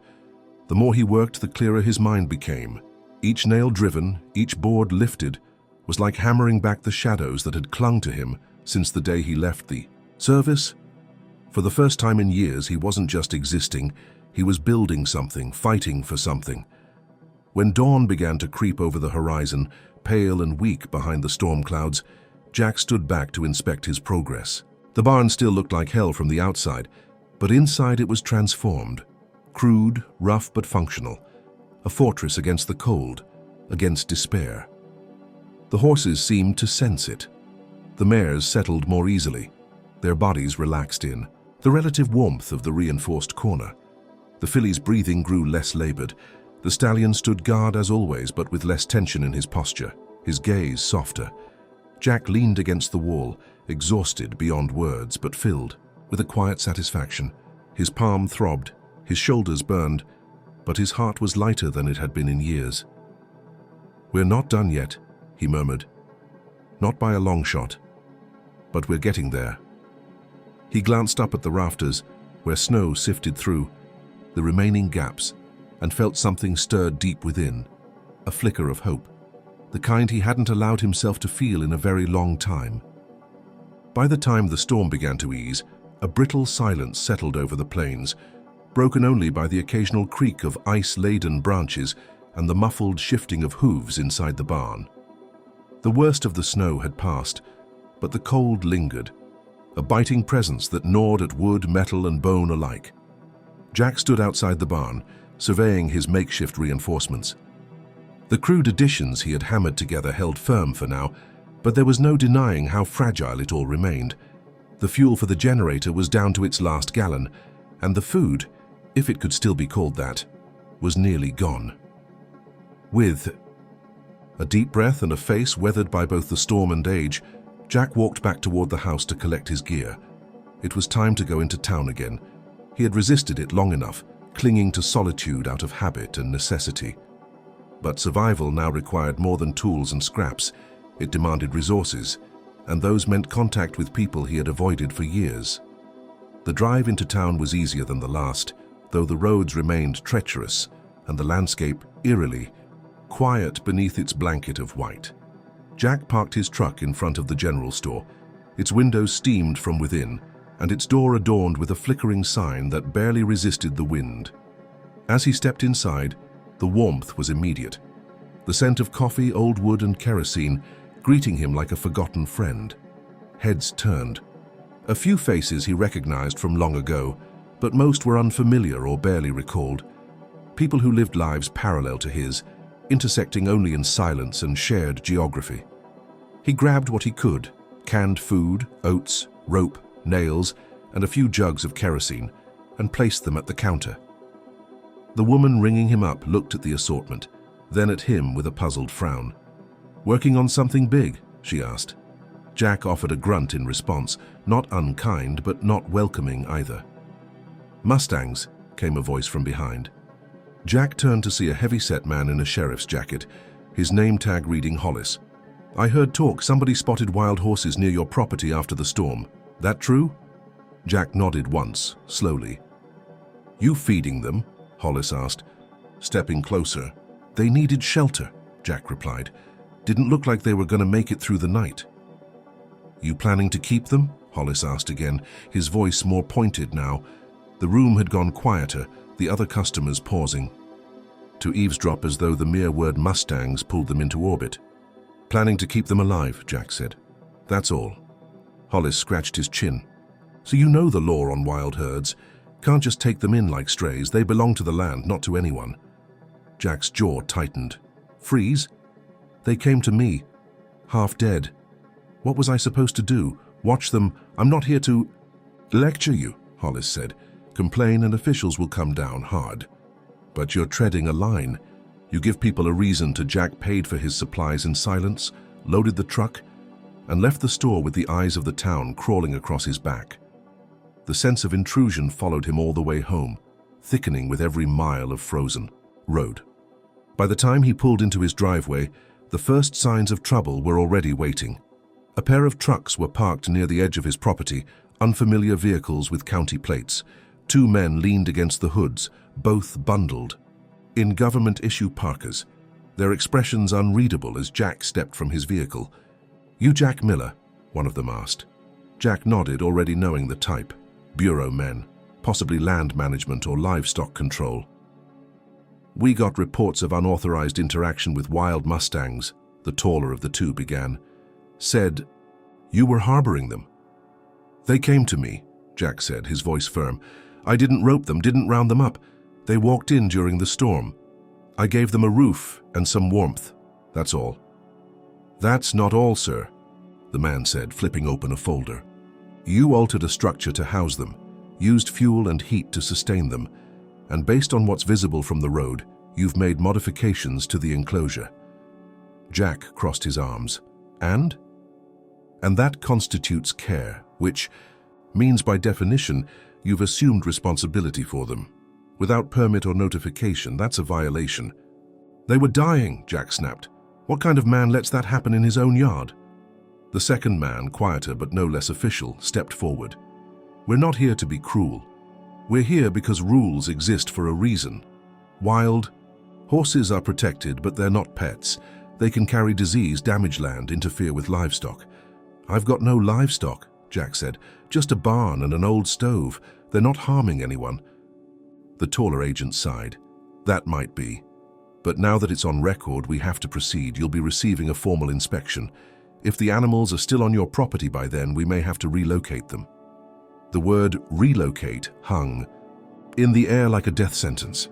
The more he worked, the clearer his mind became. Each nail driven, each board lifted, was like hammering back the shadows that had clung to him since the day he left the service. For the first time in years, he wasn't just existing, he was building something, fighting for something. When dawn began to creep over the horizon, pale and weak behind the storm clouds, Jack stood back to inspect his progress. The barn still looked like hell from the outside, but inside it was transformed. Crude, rough but functional. A fortress against the cold, against despair. The horses seemed to sense it. The mares settled more easily, their bodies relaxed in the relative warmth of the reinforced corner. The filly's breathing grew less labored. The stallion stood guard as always, but with less tension in his posture, his gaze softer. Jack leaned against the wall, exhausted beyond words, but filled with a quiet satisfaction. His palm throbbed, his shoulders burned, but his heart was lighter than it had been in years. "We're not done yet," he murmured. "Not by a long shot, but we're getting there." He glanced up at the rafters, where snow sifted through the remaining gaps, and felt something stir deep within, a flicker of hope, the kind he hadn't allowed himself to feel in a very long time. By the time the storm began to ease, a brittle silence settled over the plains, broken only by the occasional creak of ice-laden branches and the muffled shifting of hooves inside the barn. The worst of the snow had passed, but the cold lingered, a biting presence that gnawed at wood, metal, and bone alike. Jack stood outside the barn, surveying his makeshift reinforcements. The crude additions he had hammered together held firm for now, but there was no denying how fragile it all remained. The fuel for the generator was down to its last gallon, and the food, if it could still be called that, was nearly gone. With a deep breath and a face weathered by both the storm and age, Jack walked back toward the house to collect his gear. It was time to go into town again. He had resisted it long enough, clinging to solitude out of habit and necessity. But survival now required more than tools and scraps. It demanded resources, and those meant contact with people he had avoided for years. The drive into town was easier than the last, though the roads remained treacherous and the landscape eerily quiet beneath its blanket of white. Jack parked his truck in front of the general store. Its windows steamed from within, and its door adorned with a flickering sign that barely resisted the wind. As he stepped inside, the warmth was immediate. The scent of coffee, old wood, and kerosene greeting him like a forgotten friend. Heads turned. A few faces he recognized from long ago, but most were unfamiliar or barely recalled. People who lived lives parallel to his, intersecting only in silence and shared geography. He grabbed what he could: canned food, oats, rope, nails, and a few jugs of kerosene, and placed them at the counter. The woman ringing him up looked at the assortment, then at him with a puzzled frown. "Working on something big?" she asked. Jack offered a grunt in response, not unkind but not welcoming either. "Mustangs," came a voice from behind. Jack turned to see a heavy-set man in a sheriff's jacket, his name tag reading Hollis. "I heard talk somebody spotted wild horses near your property after the storm. That true?" Jack nodded once, slowly. "You feeding them?" Hollis asked, stepping closer. "They needed shelter," Jack replied. "Didn't look like they were going to make it through the night." "You planning to keep them?" Hollis asked again, his voice more pointed now. The room had gone quieter, the other customers pausing to eavesdrop as though the mere word Mustangs pulled them into orbit. "Planning to keep them alive," Jack said. "That's all." Hollis scratched his chin. "So you know the law on wild herds. Can't just take them in like strays. They belong to the land, not to anyone." Jack's jaw tightened. "Freeze? They came to me, half dead. What was I supposed to do? Watch them? I'm not here to—" "Lecture you," Hollis said. "Complain and officials will come down hard. But you're treading a line. You give people a reason to." Jack paid for his supplies in silence, loaded the truck, and left the store with the eyes of the town crawling across his back. The sense of intrusion followed him all the way home, thickening with every mile of frozen road. By the time he pulled into his driveway, the first signs of trouble were already waiting. A pair of trucks were parked near the edge of his property, unfamiliar vehicles with county plates. Two men leaned against the hoods, both bundled in government-issue parkas, their expressions unreadable as Jack stepped from his vehicle. "You Jack Miller?" one of them asked. Jack nodded, already knowing the type. Bureau men, possibly land management or livestock control. "We got reports of unauthorized interaction with wild Mustangs," the taller of the two began. "Said you were harboring them." "They came to me," Jack said, his voice firm. "I didn't rope them, didn't round them up. They walked in during the storm. I gave them a roof and some warmth. That's all." "That's not all, sir," the man said, flipping open a folder. "You altered a structure to house them, used fuel and heat to sustain them, and based on what's visible from the road, you've made modifications to the enclosure." Jack crossed his arms. "And?" "And that constitutes care, which means by definition you've assumed responsibility for them. Without permit or notification, that's a violation." "They were dying," Jack snapped. "What kind of man lets that happen in his own yard?" The second man, quieter but no less official, stepped forward. "We're not here to be cruel. We're here because rules exist for a reason. Wild horses are protected, but they're not pets. They can carry disease, damage land, interfere with livestock." "I've got no livestock," Jack said. "Just a barn and an old stove. They're not harming anyone." The taller agent sighed. "That might be. But now that it's on record, we have to proceed. You'll be receiving a formal inspection. If the animals are still on your property by then, we may have to relocate them." The word relocate hung in the air like a death sentence.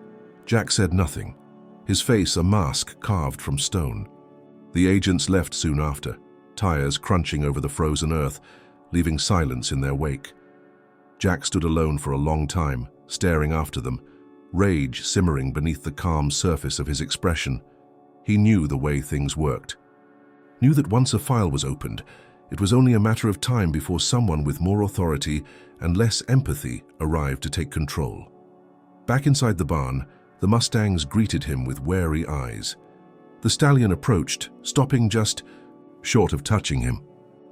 Jack said nothing, his face a mask carved from stone. The agents left soon after, tires crunching over the frozen earth, leaving silence in their wake. Jack stood alone for a long time, staring after them, rage simmering beneath the calm surface of his expression. He knew the way things worked. Knew that once a file was opened, it was only a matter of time before someone with more authority and less empathy arrived to take control. Back inside the barn, the Mustangs greeted him with wary eyes. The stallion approached, stopping just short of touching him.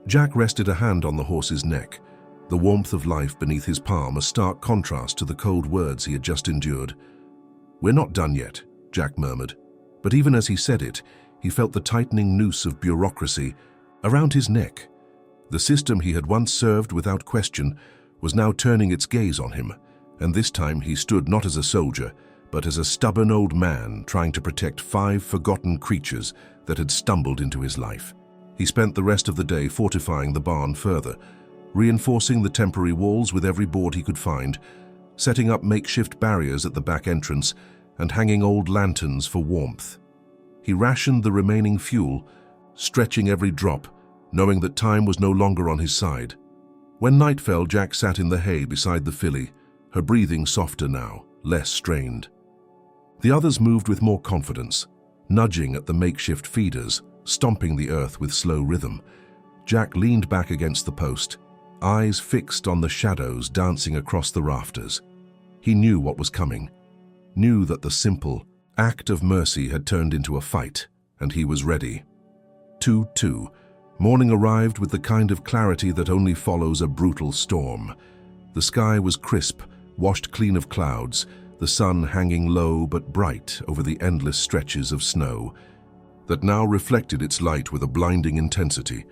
Jack rested a hand on the horse's neck, the warmth of life beneath his palm a stark contrast to the cold words he had just endured. "We're not done yet," Jack murmured, but even as he said it, he felt the tightening noose of bureaucracy around his neck. The system he had once served without question was now turning its gaze on him, and this time he stood not as a soldier, but as a stubborn old man trying to protect 5 forgotten creatures that had stumbled into his life. He spent the rest of the day fortifying the barn further, reinforcing the temporary walls with every board he could find, setting up makeshift barriers at the back entrance, and hanging old lanterns for warmth. He rationed the remaining fuel, stretching every drop, knowing that time was no longer on his side. When night fell, Jack sat in the hay beside the filly, her breathing softer now, less strained. The others moved with more confidence, nudging at the makeshift feeders, stomping the earth with slow rhythm. Jack leaned back against the post, eyes fixed on the shadows dancing across the rafters. He knew what was coming. knew that the simple act of mercy had turned into a fight, and he was ready. 2-2. Morning arrived with the kind of clarity that only follows a brutal storm. The sky was crisp, washed clean of clouds, the sun hanging low but bright over the endless stretches of snow that now reflected its light with a blinding intensity.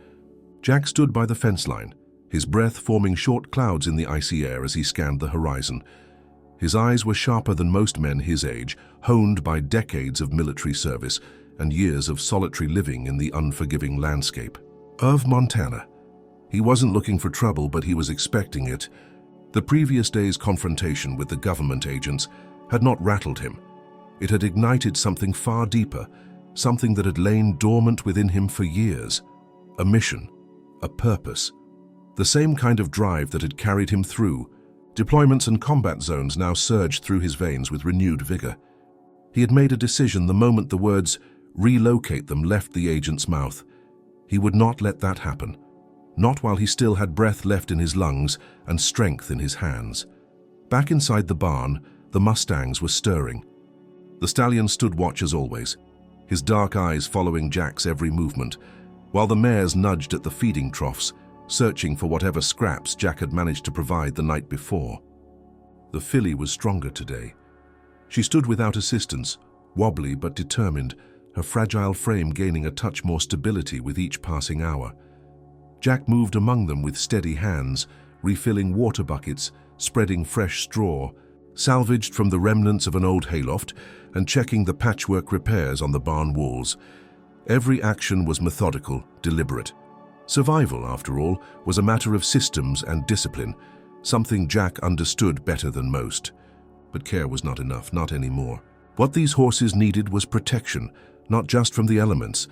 Jack stood by the fence line, his breath forming short clouds in the icy air as he scanned the horizon. His eyes were sharper than most men his age, honed by decades of military service and years of solitary living in the unforgiving landscape of Montana. He wasn't looking for trouble, but he was expecting it. The previous day's confrontation with the government agents had not rattled him. It had ignited something far deeper, something that had lain dormant within him for years. A mission, a purpose, the same kind of drive that had carried him through. Deployments and combat zones now surged through his veins with renewed vigor. He had made a decision the moment the words "relocate them" left the agent's mouth. He would not let that happen, not while he still had breath left in his lungs and strength in his hands. Back inside the barn, the Mustangs were stirring. The stallion stood watch as always, his dark eyes following Jack's every movement, while the mares nudged at the feeding troughs, searching for whatever scraps Jack had managed to provide the night before. The filly was stronger today. She stood without assistance, wobbly but determined, her fragile frame gaining a touch more stability with each passing hour. Jack moved among them with steady hands, refilling water buckets, spreading fresh straw, salvaged from the remnants of an old hayloft, and checking the patchwork repairs on the barn walls. Every action was methodical, deliberate. Survival, after all, was a matter of systems and discipline, something Jack understood better than most. But care was not enough, not anymore. What these horses needed was protection, not just from the elements,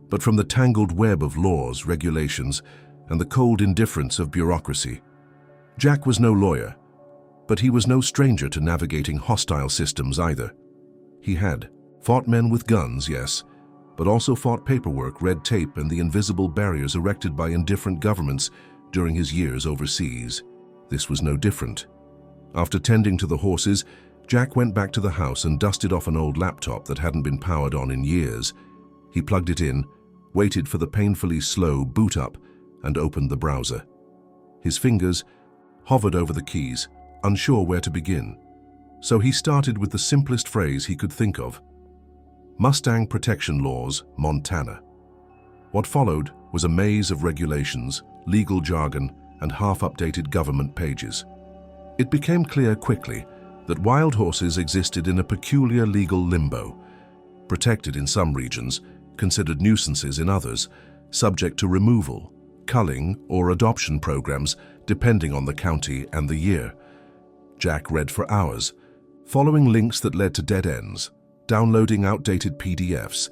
but from the tangled web of laws, regulations, and the cold indifference of bureaucracy. Jack was no lawyer, but he was no stranger to navigating hostile systems either. He had fought men with guns, yes, but also fought paperwork, red tape, and the invisible barriers erected by indifferent governments during his years overseas. This was no different. After tending to the horses, Jack went back to the house and dusted off an old laptop that hadn't been powered on in years. He plugged it in, waited for the painfully slow boot up, and opened the browser. His fingers hovered over the keys, unsure where to begin. So he started with the simplest phrase he could think of: Mustang Protection Laws, Montana. What followed was a maze of regulations, legal jargon, and half-updated government pages. It became clear quickly that wild horses existed in a peculiar legal limbo, protected in some regions, considered nuisances in others, subject to removal, culling, or adoption programs depending on the county and the year. Jack read for hours, following links that led to dead ends, downloading outdated PDFs,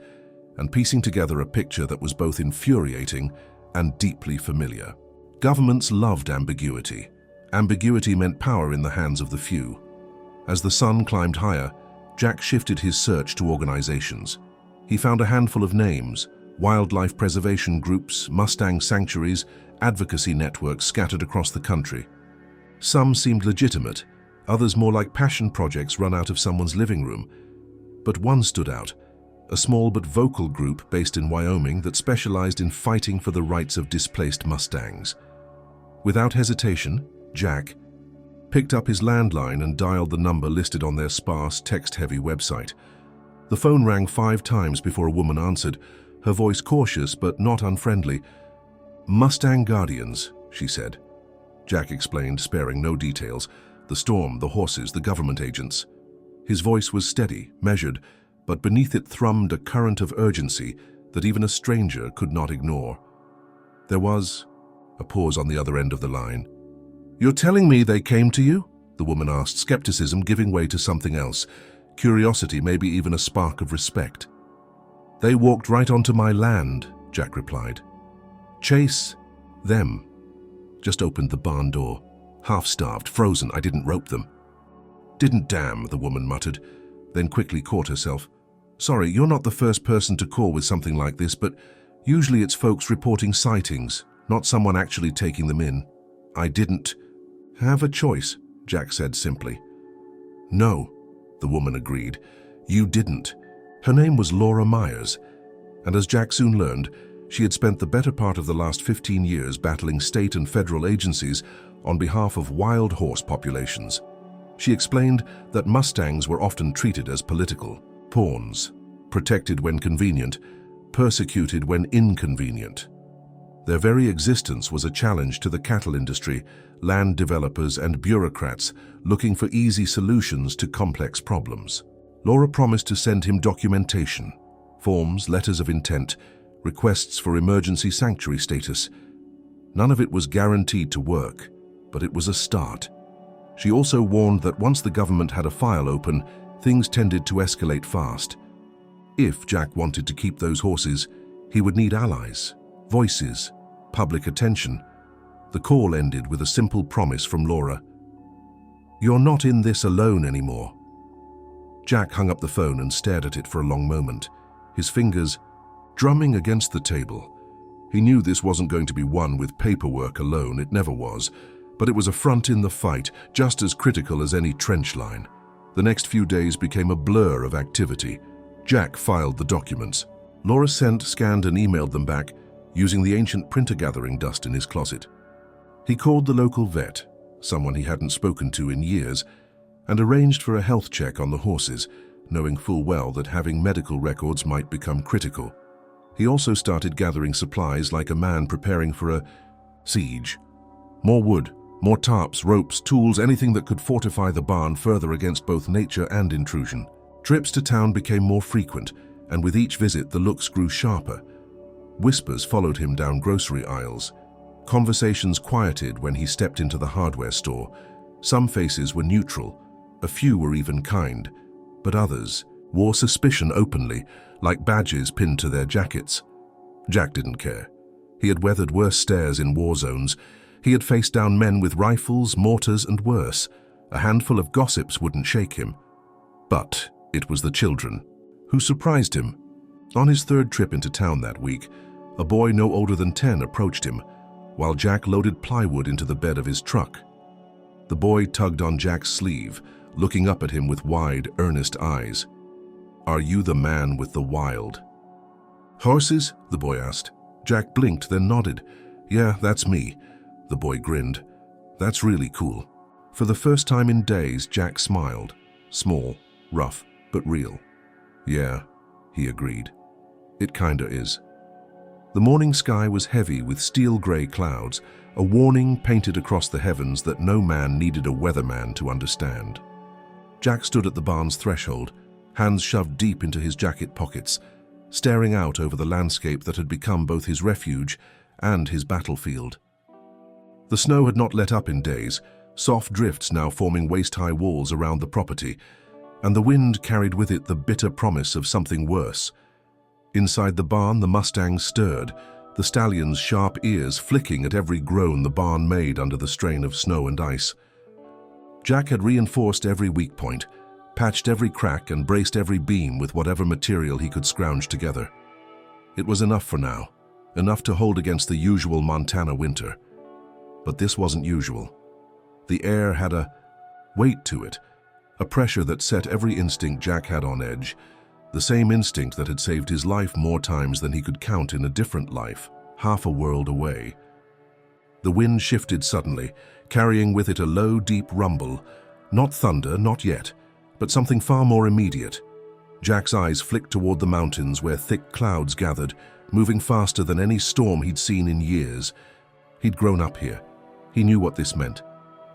and piecing together a picture that was both infuriating and deeply familiar. Governments loved ambiguity. Ambiguity meant power in the hands of the few. As the sun climbed higher, Jack shifted his search to organizations. He found a handful of names: wildlife preservation groups, Mustang sanctuaries, advocacy networks scattered across the country. Some seemed legitimate, others more like passion projects run out of someone's living room. But one stood out, a small but vocal group based in Wyoming that specialized in fighting for the rights of displaced Mustangs. Without hesitation, Jack picked up his landline and dialed the number listed on their sparse, text-heavy website. The phone rang 5 times before a woman answered, her voice cautious but not unfriendly. "Mustang Guardians," she said. Jack explained, sparing no details: the storm, the horses, the government agents. His voice was steady, measured, but beneath it thrummed a current of urgency that even a stranger could not ignore. There was a pause on the other end of the line. "You're telling me they came to you?" the woman asked, skepticism giving way to something else, curiosity, maybe even a spark of respect. "They walked right onto my land," Jack replied. "Chase them." Just opened the barn door. "Half-starved, frozen, I didn't rope them." "Didn't, damn," the woman muttered, then quickly caught herself. "Sorry, you're not the first person to call with something like this, but usually it's folks reporting sightings, not someone actually taking them in. I didn't have a choice," Jack said simply. "No," the woman agreed. "You didn't." Her name was Laura Myers, and as Jack soon learned, she had spent the better part of the last 15 years battling state and federal agencies on behalf of wild horse populations. She explained that Mustangs were often treated as political pawns, protected when convenient, persecuted when inconvenient. Their very existence was a challenge to the cattle industry, land developers, and bureaucrats looking for easy solutions to complex problems. Laura promised to send him documentation, forms, letters of intent, requests for emergency sanctuary status. None of it was guaranteed to work, but it was a start. She also warned that once the government had a file open, things tended to escalate fast. If Jack wanted to keep those horses, he would need allies, voices, public attention. The call ended with a simple promise from Laura. "You're not in this alone anymore." Jack hung up the phone and stared at it for a long moment, his fingers drumming against the table. He knew this wasn't going to be won with paperwork alone, it never was, but it was a front in the fight, just as critical as any trench line. The next few days became a blur of activity. Jack filed the documents. Laura sent, scanned, and emailed them back, using the ancient printer-gathering dust in his closet. He called the local vet, someone he hadn't spoken to in years, and arranged for a health check on the horses, knowing full well that having medical records might become critical. He also started gathering supplies like a man preparing for a siege. More wood, more tarps, ropes, tools, anything that could fortify the barn further against both nature and intrusion. Trips to town became more frequent, and with each visit the looks grew sharper. Whispers followed him down grocery aisles. Conversations quieted when he stepped into the hardware store. Some faces were neutral, a few were even kind, but others wore suspicion openly, like badges pinned to their jackets. Jack didn't care. He had weathered worse stares in war zones. He had faced down men with rifles, mortars, and worse. A handful of gossips wouldn't shake him. But it was the children who surprised him. On his third trip into town that week, a boy no older than 10 approached him, while Jack loaded plywood into the bed of his truck. The boy tugged on Jack's sleeve, looking up at him with wide, earnest eyes. "Are you the man with the wild horses?" the boy asked. Jack blinked, then nodded. "Yeah, that's me." The boy grinned. "That's really cool." For the first time in days, Jack smiled. Small, rough, but real. "Yeah," he agreed. "It kinda is." The morning sky was heavy with steel-gray clouds, a warning painted across the heavens that no man needed a weatherman to understand. Jack stood at the barn's threshold, hands shoved deep into his jacket pockets, staring out over the landscape that had become both his refuge and his battlefield. The snow had not let up in days, soft drifts now forming waist-high walls around the property, and the wind carried with it the bitter promise of something worse. Inside the barn, the Mustang stirred, the stallion's sharp ears flicking at every groan the barn made under the strain of snow and ice. Jack had reinforced every weak point, patched every crack, and braced every beam with whatever material he could scrounge together. It was enough for now, enough to hold against the usual Montana winter. But this wasn't usual. The air had a weight to it, a pressure that set every instinct Jack had on edge, the same instinct that had saved his life more times than he could count in a different life, half a world away. The wind shifted suddenly, carrying with it a low, deep rumble. Not thunder, not yet, but something far more immediate. Jack's eyes flicked toward the mountains where thick clouds gathered, moving faster than any storm he'd seen in years. He'd grown up here. He knew what this meant.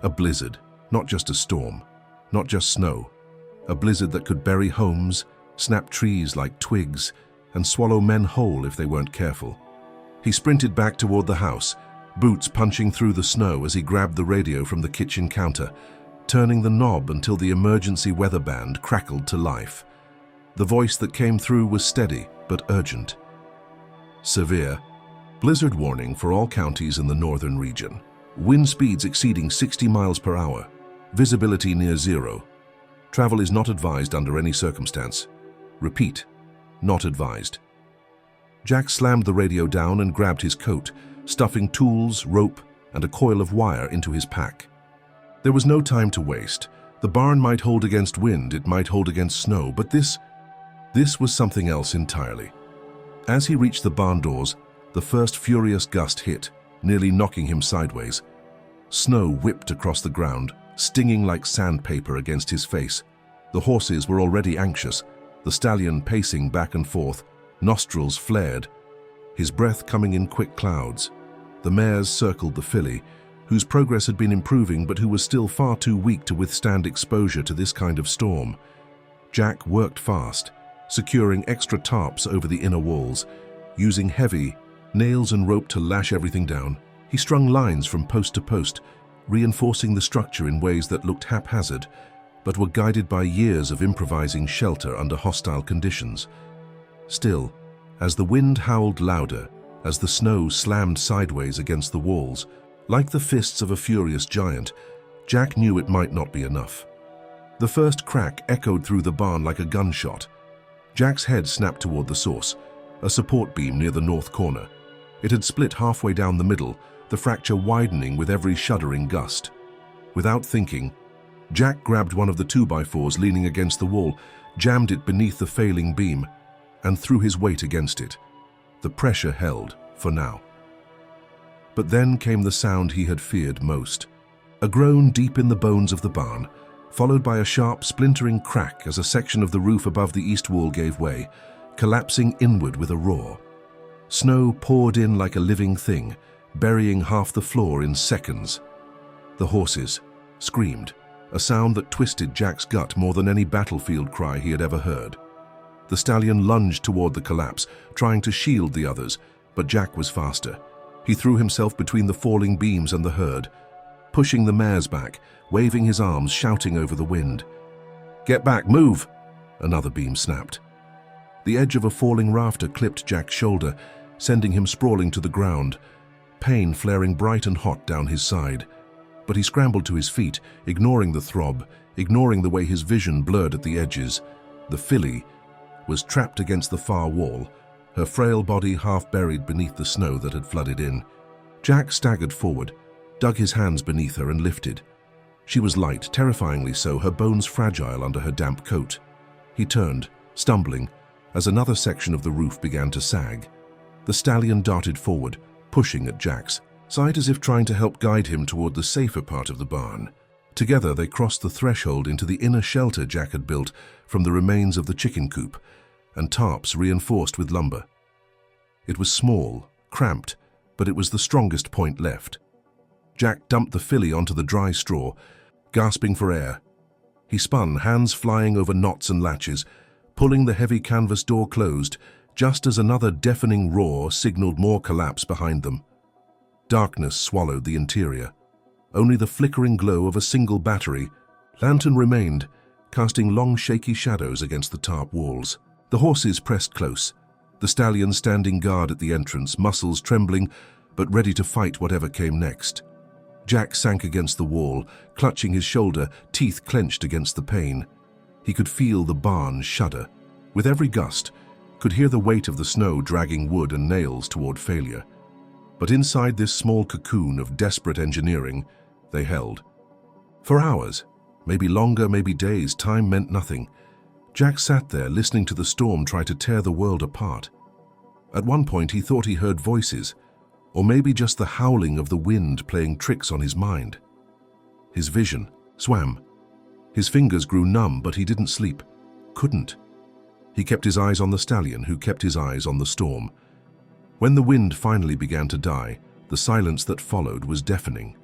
A blizzard, not just a storm, not just snow. A blizzard that could bury homes, snap trees like twigs, and swallow men whole if they weren't careful. He sprinted back toward the house, boots punching through the snow as he grabbed the radio from the kitchen counter, turning the knob until the emergency weather band crackled to life. The voice that came through was steady but urgent. Severe blizzard warning for all counties in the northern region. Wind speeds exceeding 60 miles per hour. Visibility near zero. Travel is not advised under any circumstance. Repeat, not advised. Jack slammed the radio down and grabbed his coat, stuffing tools, rope, and a coil of wire into his pack. There was no time to waste. The barn might hold against wind, it might hold against snow, but this was something else entirely. As he reached the barn doors, the first furious gust hit, nearly knocking him sideways. Snow whipped across the ground, stinging like sandpaper against his face. The horses were already anxious, the stallion pacing back and forth, nostrils flared, his breath coming in quick clouds. The mares circled the filly, whose progress had been improving but who was still far too weak to withstand exposure to this kind of storm. Jack worked fast, securing extra tarps over the inner walls, using heavy nails and rope to lash everything down. He strung lines from post to post, reinforcing the structure in ways that looked haphazard, but were guided by years of improvising shelter under hostile conditions. Still, as the wind howled louder, as the snow slammed sideways against the walls, like the fists of a furious giant, Jack knew it might not be enough. The first crack echoed through the barn like a gunshot. Jack's head snapped toward the source, a support beam near the north corner. It had split halfway down the middle, the fracture widening with every shuddering gust. Without thinking, Jack grabbed one of the 2x4s leaning against the wall, jammed it beneath the failing beam, and threw his weight against it. The pressure held, for now. But then came the sound he had feared most. A groan deep in the bones of the barn, followed by a sharp, splintering crack as a section of the roof above the east wall gave way, collapsing inward with a roar. Snow poured in like a living thing, burying half the floor in seconds. The horses screamed, a sound that twisted Jack's gut more than any battlefield cry he had ever heard. The stallion lunged toward the collapse, trying to shield the others, but Jack was faster. He threw himself between the falling beams and the herd, pushing the mares back, waving his arms, shouting over the wind. "Get back, move!" Another beam snapped. The edge of a falling rafter clipped Jack's shoulder, sending him sprawling to the ground, pain flaring bright and hot down his side. But he scrambled to his feet, ignoring the throb, ignoring the way his vision blurred at the edges. The filly was trapped against the far wall, her frail body half buried beneath the snow that had flooded in. Jack staggered forward, dug his hands beneath her and lifted. She was light, terrifyingly so, her bones fragile under her damp coat. He turned, stumbling, as another section of the roof began to sag. The stallion darted forward, pushing at Jack's side as if trying to help guide him toward the safer part of the barn. Together they crossed the threshold into the inner shelter Jack had built from the remains of the chicken coop and tarps reinforced with lumber. It was small, cramped, but it was the strongest point left. Jack dumped the filly onto the dry straw, gasping for air. He spun, hands flying over knots and latches, pulling the heavy canvas door closed, just as another deafening roar signaled more collapse behind them. Darkness swallowed the interior. Only the flickering glow of a single battery lantern remained, casting long shaky shadows against the tarp walls. The horses pressed close, the stallion standing guard at the entrance, muscles trembling but ready to fight whatever came next. Jack sank against the wall, clutching his shoulder, teeth clenched against the pain. He could feel the barn shudder. With every gust, could hear the weight of the snow dragging wood and nails toward failure. But inside this small cocoon of desperate engineering, they held. For hours, maybe longer, maybe days, time meant nothing. Jack sat there listening to the storm try to tear the world apart. At one point he thought he heard voices, or maybe just the howling of the wind playing tricks on his mind. His vision swam. His fingers grew numb, but he didn't sleep. Couldn't. He kept his eyes on the stallion, who kept his eyes on the storm. When the wind finally began to die, the silence that followed was deafening.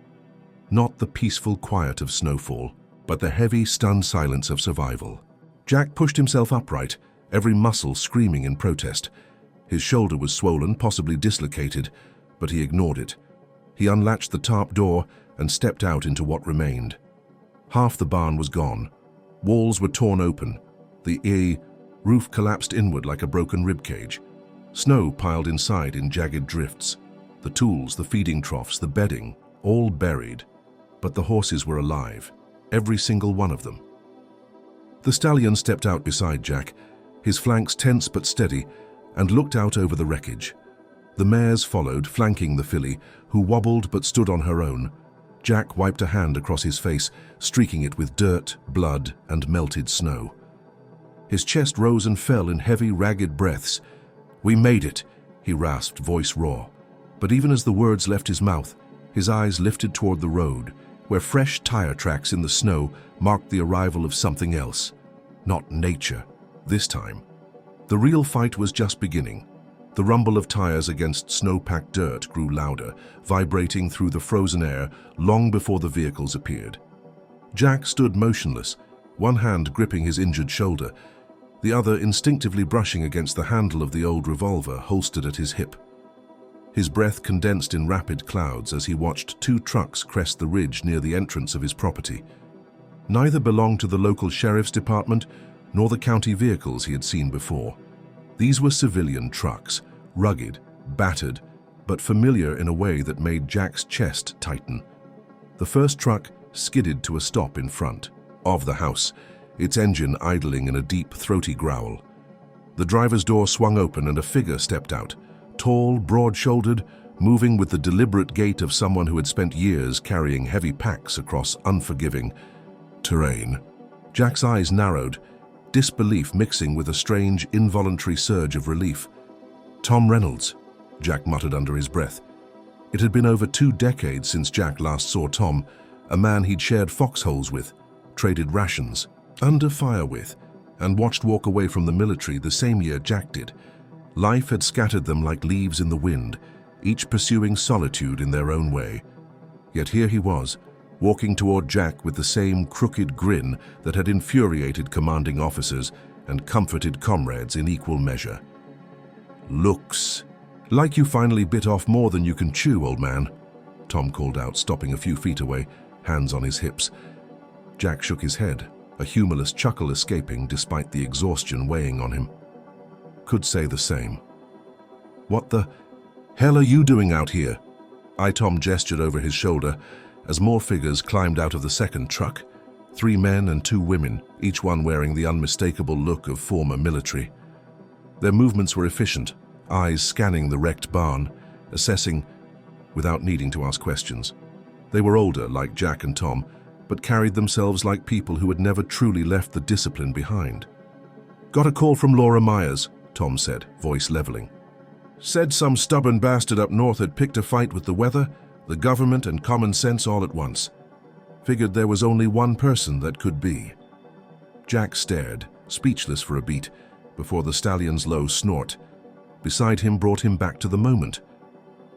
Not the peaceful quiet of snowfall, but the heavy, stunned silence of survival. Jack pushed himself upright, every muscle screaming in protest. His shoulder was swollen, possibly dislocated, but he ignored it. He unlatched the tarp door and stepped out into what remained. Half the barn was gone. Walls were torn open. The roof collapsed inward like a broken ribcage. Snow piled inside in jagged drifts. The tools, the feeding troughs, the bedding, all buried. But the horses were alive, every single one of them. The stallion stepped out beside Jack, his flanks tense but steady, and looked out over the wreckage. The mares followed, flanking the filly, who wobbled but stood on her own. Jack wiped a hand across his face, streaking it with dirt, blood, and melted snow. His chest rose and fell in heavy, ragged breaths. "We made it," he rasped, voice raw. But even as the words left his mouth, his eyes lifted toward the road, where fresh tire tracks in the snow marked the arrival of something else. Not nature, this time. The real fight was just beginning. The rumble of tires against snow-packed dirt grew louder, vibrating through the frozen air long before the vehicles appeared. Jack stood motionless, one hand gripping his injured shoulder, the other instinctively brushing against the handle of the old revolver holstered at his hip. His breath condensed in rapid clouds as he watched two trucks crest the ridge near the entrance of his property. Neither belonged to the local sheriff's department nor the county vehicles he had seen before. These were civilian trucks, rugged, battered, but familiar in a way that made Jack's chest tighten. The first truck skidded to a stop in front of the house, its engine idling in a deep, throaty growl. The driver's door swung open and a figure stepped out, tall, broad-shouldered, moving with the deliberate gait of someone who had spent years carrying heavy packs across unforgiving terrain. Jack's eyes narrowed, disbelief mixing with a strange, involuntary surge of relief. "Tom Reynolds," Jack muttered under his breath. It had been over 2 decades since Jack last saw Tom, a man he'd shared foxholes with, traded rations, under fire with, and watched walk away from the military the same year Jack did. Life had scattered them like leaves in the wind, each pursuing solitude in their own way. Yet here he was, walking toward Jack with the same crooked grin that had infuriated commanding officers and comforted comrades in equal measure. "Looks like you finally bit off more than you can chew, old man," Tom called out, stopping a few feet away, hands on his hips. Jack shook his head, a humorless chuckle escaping despite the exhaustion weighing on him. "Could say the same." "What the hell are you doing out here?" Tom gestured over his shoulder as more figures climbed out of the second truck, 3 men and 2 women, each one wearing the unmistakable look of former military. Their movements were efficient, eyes scanning the wrecked barn, assessing without needing to ask questions. They were older, like Jack and Tom, but carried themselves like people who had never truly left the discipline behind. "Got a call from Laura Myers," Tom said, voice leveling. "Said some stubborn bastard up north had picked a fight with the weather, the government, and common sense all at once. Figured there was only one person that could be." Jack stared, speechless for a beat, before the stallion's low snort beside him brought him back to the moment.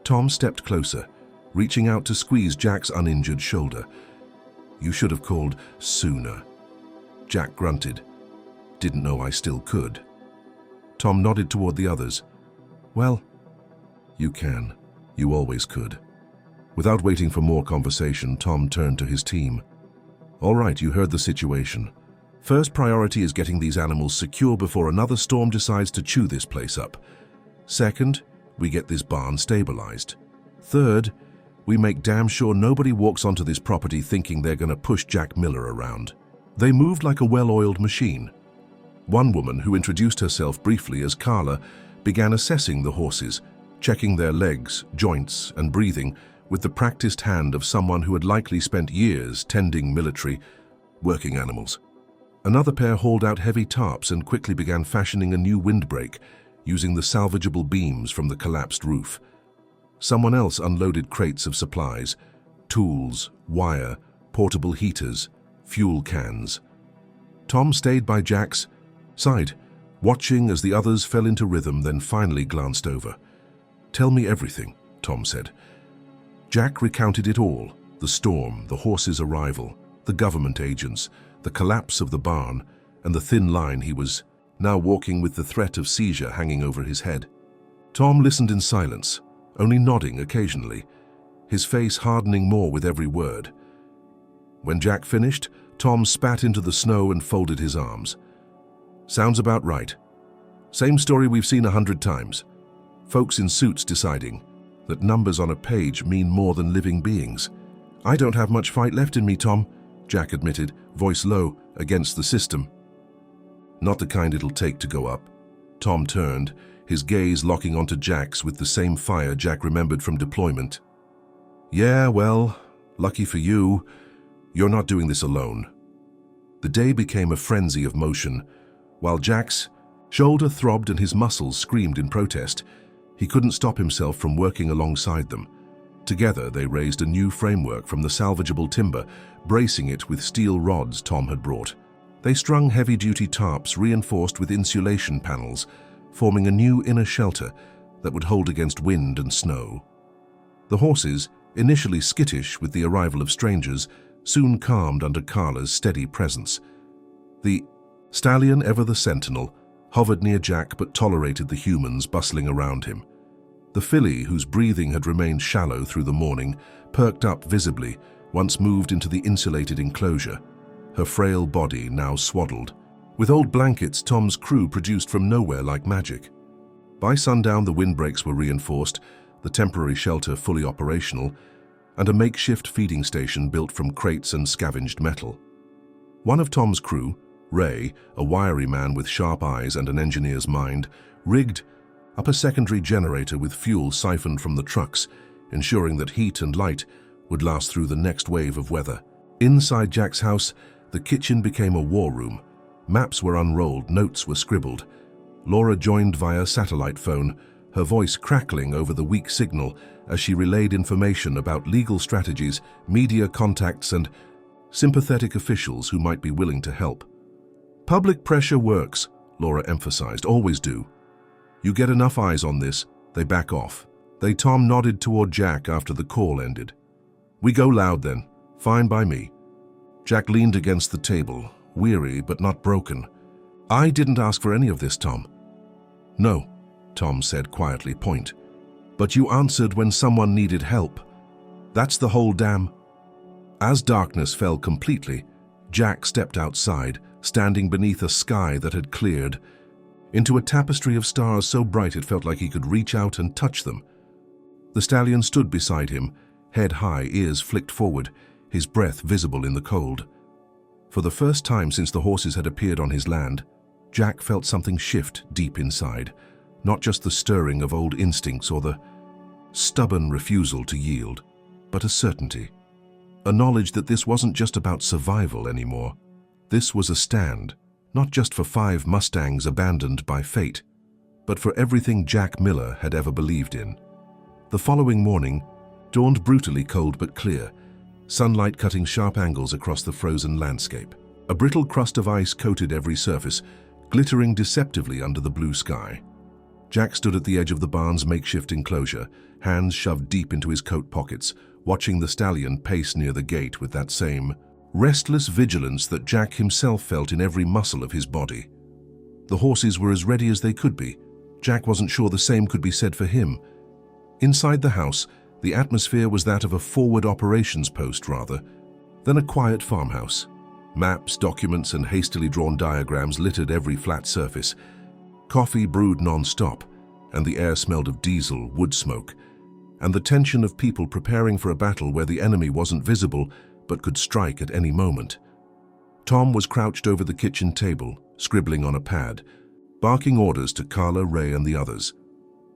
Tom stepped closer, reaching out to squeeze Jack's uninjured shoulder. "You should have called sooner." Jack grunted. "Didn't know I still could." Tom nodded toward the others. "Well, you can. You always could." Without waiting for more conversation, Tom turned to his team. "All right, you heard the situation. First priority is getting these animals secure before another storm decides to chew this place up. Second, we get this barn stabilized. Third, we make damn sure nobody walks onto this property thinking they're going to push Jack Miller around." They moved like a well-oiled machine. One woman, who introduced herself briefly as Carla, began assessing the horses, checking their legs, joints, and breathing with the practiced hand of someone who had likely spent years tending military, working animals. Another pair hauled out heavy tarps and quickly began fashioning a new windbreak, using the salvageable beams from the collapsed roof. Someone else unloaded crates of supplies, tools, wire, portable heaters, fuel cans. Tom stayed by Jack's side, watching as the others fell into rhythm, then finally glanced over. "Tell me everything," Tom said. Jack recounted it all: the storm, the horses' arrival, the government agents, the collapse of the barn, and the thin line he was now walking with the threat of seizure hanging over his head. Tom listened in silence, only nodding occasionally, his face hardening more with every word. When Jack finished, Tom spat into the snow and folded his arms. "Sounds about right. Same story we've seen 100 times. Folks in suits deciding that numbers on a page mean more than living beings." "I don't have much fight left in me, Tom," Jack admitted, voice low, against the system. "Not the kind it'll take to go up." Tom turned, his gaze locking onto Jack's with the same fire Jack remembered from deployment. "Yeah, well, Lucky for you, you're not doing this alone. The day became a frenzy of motion. While Jack's shoulder throbbed and his muscles screamed in protest, he couldn't stop himself from working alongside them. Together, they raised a new framework from the salvageable timber, bracing it with steel rods Tom had brought. They strung heavy-duty tarps reinforced with insulation panels, forming a new inner shelter that would hold against wind and snow. The horses, initially skittish with the arrival of strangers, soon calmed under Carla's steady presence. The stallion, ever the sentinel, hovered near Jack but tolerated the humans bustling around him. The filly, whose breathing had remained shallow through the morning, perked up visibly once moved into the insulated enclosure, her frail body now swaddled, with old blankets Tom's crew produced from nowhere like magic. By sundown, the windbreaks were reinforced, the temporary shelter fully operational, and a makeshift feeding station built from crates and scavenged metal. One of Tom's crew, Ray, a wiry man with sharp eyes and an engineer's mind, rigged up a secondary generator with fuel siphoned from the trucks, ensuring that heat and light would last through the next wave of weather. Inside Jack's house, the kitchen became a war room. Maps were unrolled, notes were scribbled. Laura joined via satellite phone, her voice crackling over the weak signal as she relayed information about legal strategies, media contacts, and sympathetic officials who might be willing to help. Public pressure works, Laura emphasized, always do. You get enough eyes on this, they back off. Tom nodded toward Jack after the call ended. We go loud then, fine by me. Jack leaned against the table, weary but not broken. I didn't ask for any of this, Tom. No, Tom said quietly, point. But you answered when someone needed help. That's the whole damn. As darkness fell completely, Jack stepped outside, standing beneath a sky that had cleared, into a tapestry of stars so bright it felt like he could reach out and touch them. The stallion stood beside him, head high, ears flicked forward, his breath visible in the cold. For the first time since the horses had appeared on his land, Jack felt something shift deep inside, not just the stirring of old instincts or the stubborn refusal to yield, but a certainty, a knowledge that this wasn't just about survival anymore. This was a stand, not just for 5 Mustangs abandoned by fate, but for everything Jack Miller had ever believed in. The following morning dawned brutally cold but clear, sunlight cutting sharp angles across the frozen landscape. A brittle crust of ice coated every surface, glittering deceptively under the blue sky. Jack stood at the edge of the barn's makeshift enclosure, hands shoved deep into his coat pockets, watching the stallion pace near the gate with that same restless vigilance that Jack himself felt in every muscle of his body. The horses were as ready as they could be. Jack wasn't sure the same could be said for him. Inside the house, the atmosphere was that of a forward operations post rather than a quiet farmhouse. Maps, documents, and hastily drawn diagrams littered every flat surface. Coffee brewed non-stop, and the air smelled of diesel, wood smoke, and the tension of people preparing for a battle where the enemy wasn't visible but could strike at any moment. Tom was crouched over the kitchen table, scribbling on a pad, barking orders to Carla, Ray, and the others.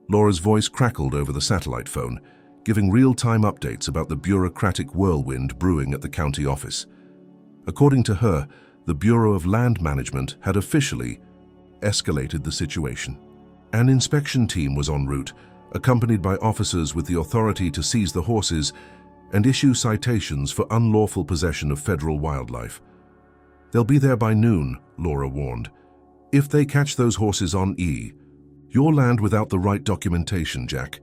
Laura's voice crackled over the satellite phone, giving real-time updates about the bureaucratic whirlwind brewing at the county office. According to her, the Bureau of Land Management had officially escalated the situation. An inspection team was en route, accompanied by officers with the authority to seize the horses and issue citations for unlawful possession of federal wildlife. They'll be there by noon, Laura warned. If they catch those horses on your land without the right documentation, Jack,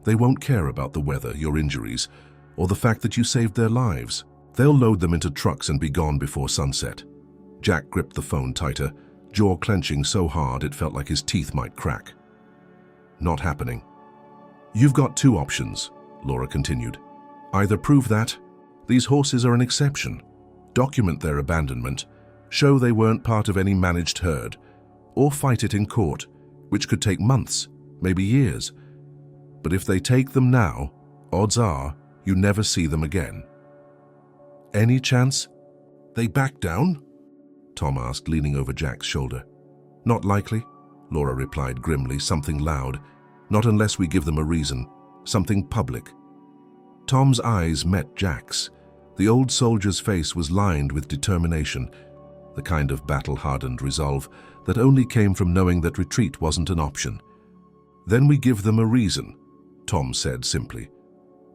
they won't care about the weather, your injuries, or the fact that you saved their lives. They'll load them into trucks and be gone before sunset. Jack gripped the phone tighter, jaw clenching so hard it felt like his teeth might crack. Not happening. You've got 2 options, Laura continued. Either prove that these horses are an exception, document their abandonment, show they weren't part of any managed herd, or fight it in court, which could take months, maybe years. But if they take them now, odds are you never see them again. Any chance they back down? Tom asked, leaning over Jack's shoulder. Not likely, Laura replied grimly, something loud. Not unless we give them a reason, something public. Tom's eyes met Jack's, The old soldier's face was lined with determination, the kind of battle-hardened resolve that only came from knowing that retreat wasn't an option. "Then we give them a reason," Tom said simply.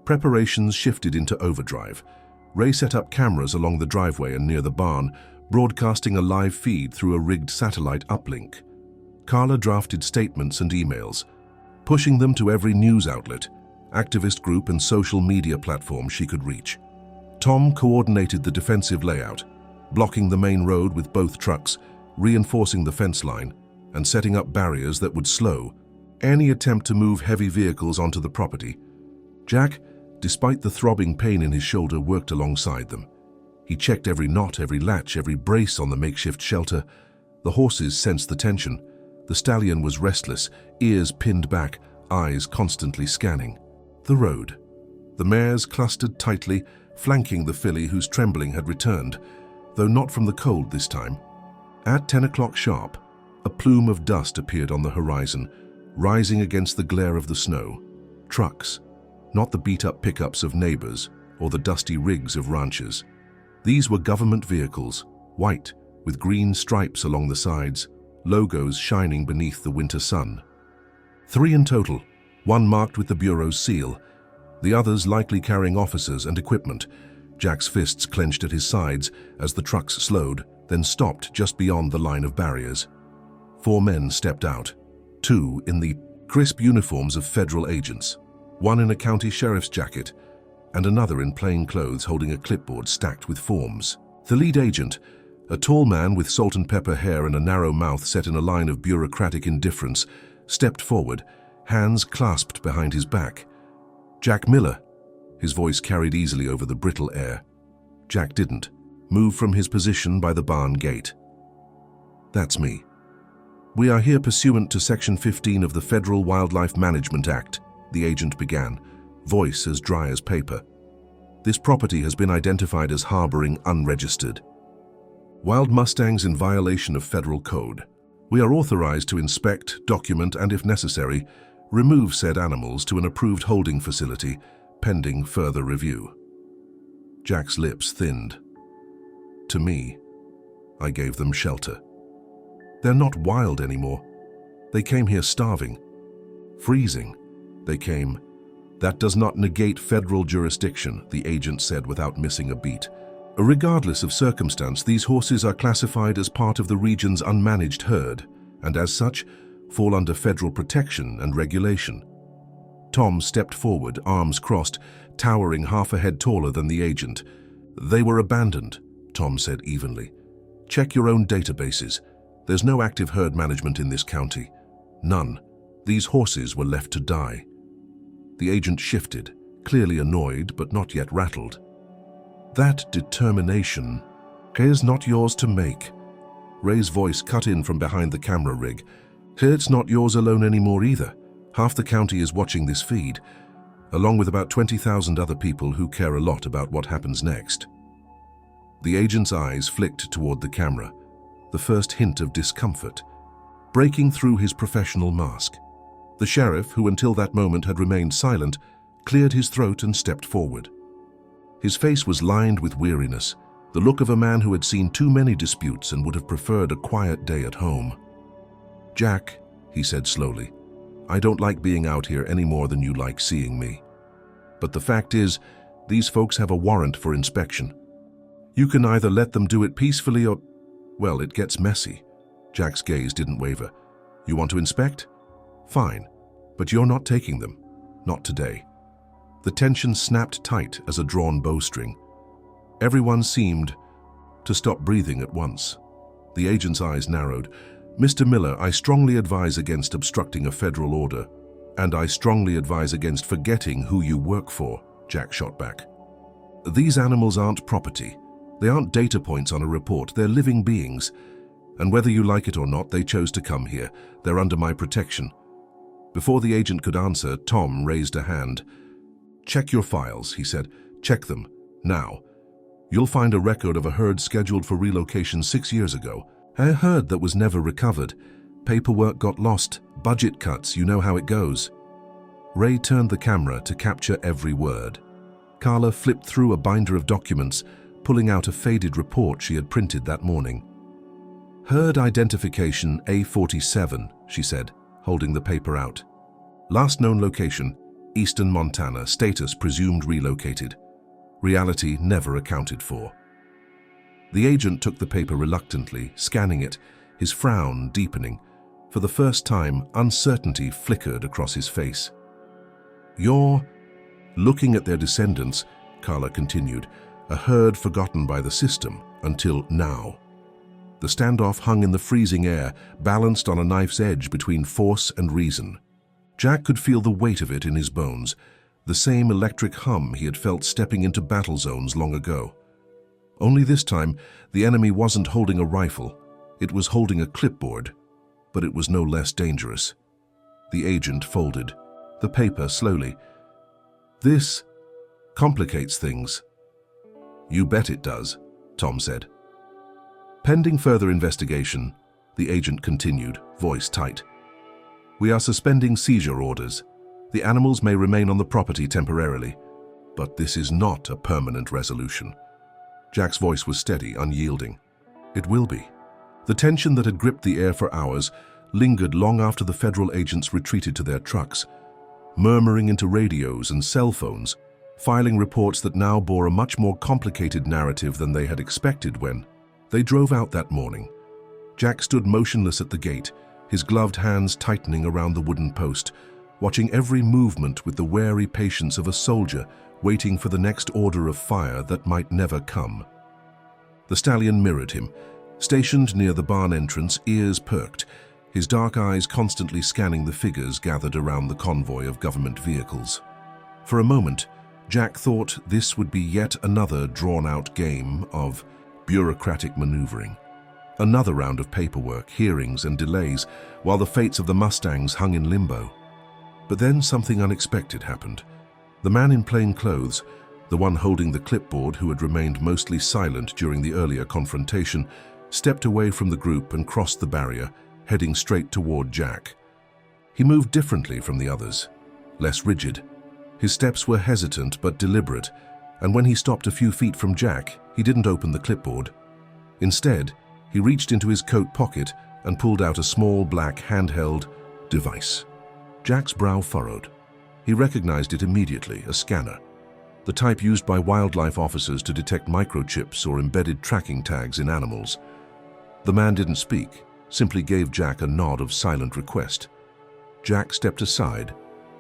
Preparations shifted into overdrive. Ray set up cameras along the driveway and near the barn, broadcasting a live feed through a rigged satellite uplink. Carla drafted statements and emails, pushing them to every news outlet, activist group and social media platform she could reach. Tom coordinated the defensive layout, blocking the main road with both trucks, reinforcing the fence line, and setting up barriers that would slow any attempt to move heavy vehicles onto the property. Jack, despite the throbbing pain in his shoulder, worked alongside them. He checked every knot, every latch, every brace on the makeshift shelter. The horses sensed the tension. The stallion was restless, ears pinned back, eyes constantly scanning. The road. The mares clustered tightly, flanking the filly whose trembling had returned, though not from the cold this time. At 10 o'clock sharp, a plume of dust appeared on the horizon, rising against the glare of the snow. Trucks, not the beat-up pickups of neighbors or the dusty rigs of ranchers. These were government vehicles, white, with green stripes along the sides, logos shining beneath the winter sun. 3 in total, one marked with the Bureau's seal, the others likely carrying officers and equipment. Jack's fists clenched at his sides as the trucks slowed, then stopped just beyond the line of barriers. 4 men stepped out, 2 in the crisp uniforms of federal agents, one in a county sheriff's jacket, and another in plain clothes holding a clipboard stacked with forms. The lead agent, a tall man with salt and pepper hair and a narrow mouth set in a line of bureaucratic indifference, stepped forward, hands clasped behind his back. "Jack Miller." His voice carried easily over the brittle air. Jack didn't move from his position by the barn gate. "That's me. We are here pursuant to Section 15 of the Federal Wildlife Management Act," the agent began, voice as dry as paper. "This property has been identified as harboring unregistered wild Mustangs in violation of federal code. We are authorized to inspect, document, and if necessary, remove said animals to an approved holding facility, pending further review." Jack's lips thinned. "To me, I gave them shelter. They're not wild anymore. They came here starving, freezing. They came. That does not negate federal jurisdiction," the agent said without missing a beat. "Regardless of circumstance, these horses are classified as part of the region's unmanaged herd, and as such, fall under federal protection and regulation." Tom stepped forward, arms crossed, towering half a head taller than the agent. "They were abandoned," Tom said evenly. "Check your own databases. There's no active herd management in this county. None. These horses were left to die." The agent shifted, clearly annoyed but not yet rattled. "That determination is not yours to make." Ray's voice cut in from behind the camera rig. "It's not yours alone anymore either. Half the county is watching this feed, along with about 20,000 other people who care a lot about what happens next." The agent's eyes flicked toward the camera, the first hint of discomfort, breaking through his professional mask. The sheriff, who until that moment had remained silent, cleared his throat and stepped forward. His face was lined with weariness, the look of a man who had seen too many disputes and would have preferred a quiet day at home. "Jack," he said slowly, "I don't like being out here any more than you like seeing me. But the fact is, these folks have a warrant for inspection. You can either let them do it peacefully or, well, it gets messy." Jack's gaze didn't waver. "You want to inspect? Fine, but you're not taking them. Not today." The tension snapped tight as a drawn bowstring. Everyone seemed to stop breathing at once. The agent's eyes narrowed. "Mr. Miller, I strongly advise against obstructing a federal order, and I strongly advise against forgetting who you work for," Jack shot back. "These animals aren't property. They aren't data points on a report. They're living beings. And whether you like it or not, they chose to come here. They're under my protection." Before the agent could answer, Tom raised a hand. "Check your files," he said. "Check them, now. You'll find a record of a herd scheduled for relocation 6 years ago. A herd that was never recovered. Paperwork got lost, budget cuts, you know how it goes." Ray turned the camera to capture every word. Carla flipped through a binder of documents, pulling out a faded report she had printed that morning. Herd identification A47, she said, holding the paper out. Last known location, eastern Montana, status presumed relocated. Reality never accounted for. The agent took the paper reluctantly, scanning it, his frown deepening. For the first time, uncertainty flickered across his face. "You're looking at their descendants," Carla continued, "a herd forgotten by the system until now." The standoff hung in the freezing air, balanced on a knife's edge between force and reason. Jack could feel the weight of it in his bones, the same electric hum he had felt stepping into battle zones long ago. Only this time, the enemy wasn't holding a rifle. It was holding a clipboard, but it was no less dangerous. The agent folded the paper slowly. "This complicates things." "You bet it does," Tom said. Pending further investigation, the agent continued, voice tight. "We are suspending seizure orders. The animals may remain on the property temporarily, but this is not a permanent resolution." Jack's voice was steady, unyielding. "It will be." The tension that had gripped the air for hours lingered long after the federal agents retreated to their trucks, murmuring into radios and cell phones, filing reports that now bore a much more complicated narrative than they had expected when they drove out that morning. Jack stood motionless at the gate, his gloved hands tightening around the wooden post, watching every movement with the wary patience of a soldier waiting for the next order of fire that might never come. The stallion mirrored him, stationed near the barn entrance, ears perked, his dark eyes constantly scanning the figures gathered around the convoy of government vehicles. For a moment, Jack thought this would be yet another drawn-out game of bureaucratic maneuvering. Another round of paperwork, hearings, and delays, while the fates of the Mustangs hung in limbo. But then something unexpected happened. The man in plain clothes, the one holding the clipboard who had remained mostly silent during the earlier confrontation, stepped away from the group and crossed the barrier, heading straight toward Jack. He moved differently from the others, less rigid. His steps were hesitant but deliberate, and when he stopped a few feet from Jack, he didn't open the clipboard. Instead, he reached into his coat pocket and pulled out a small black handheld device. Jack's brow furrowed. He recognized it immediately, a scanner, the type used by wildlife officers to detect microchips or embedded tracking tags in animals. The man didn't speak, simply gave Jack a nod of silent request. Jack stepped aside,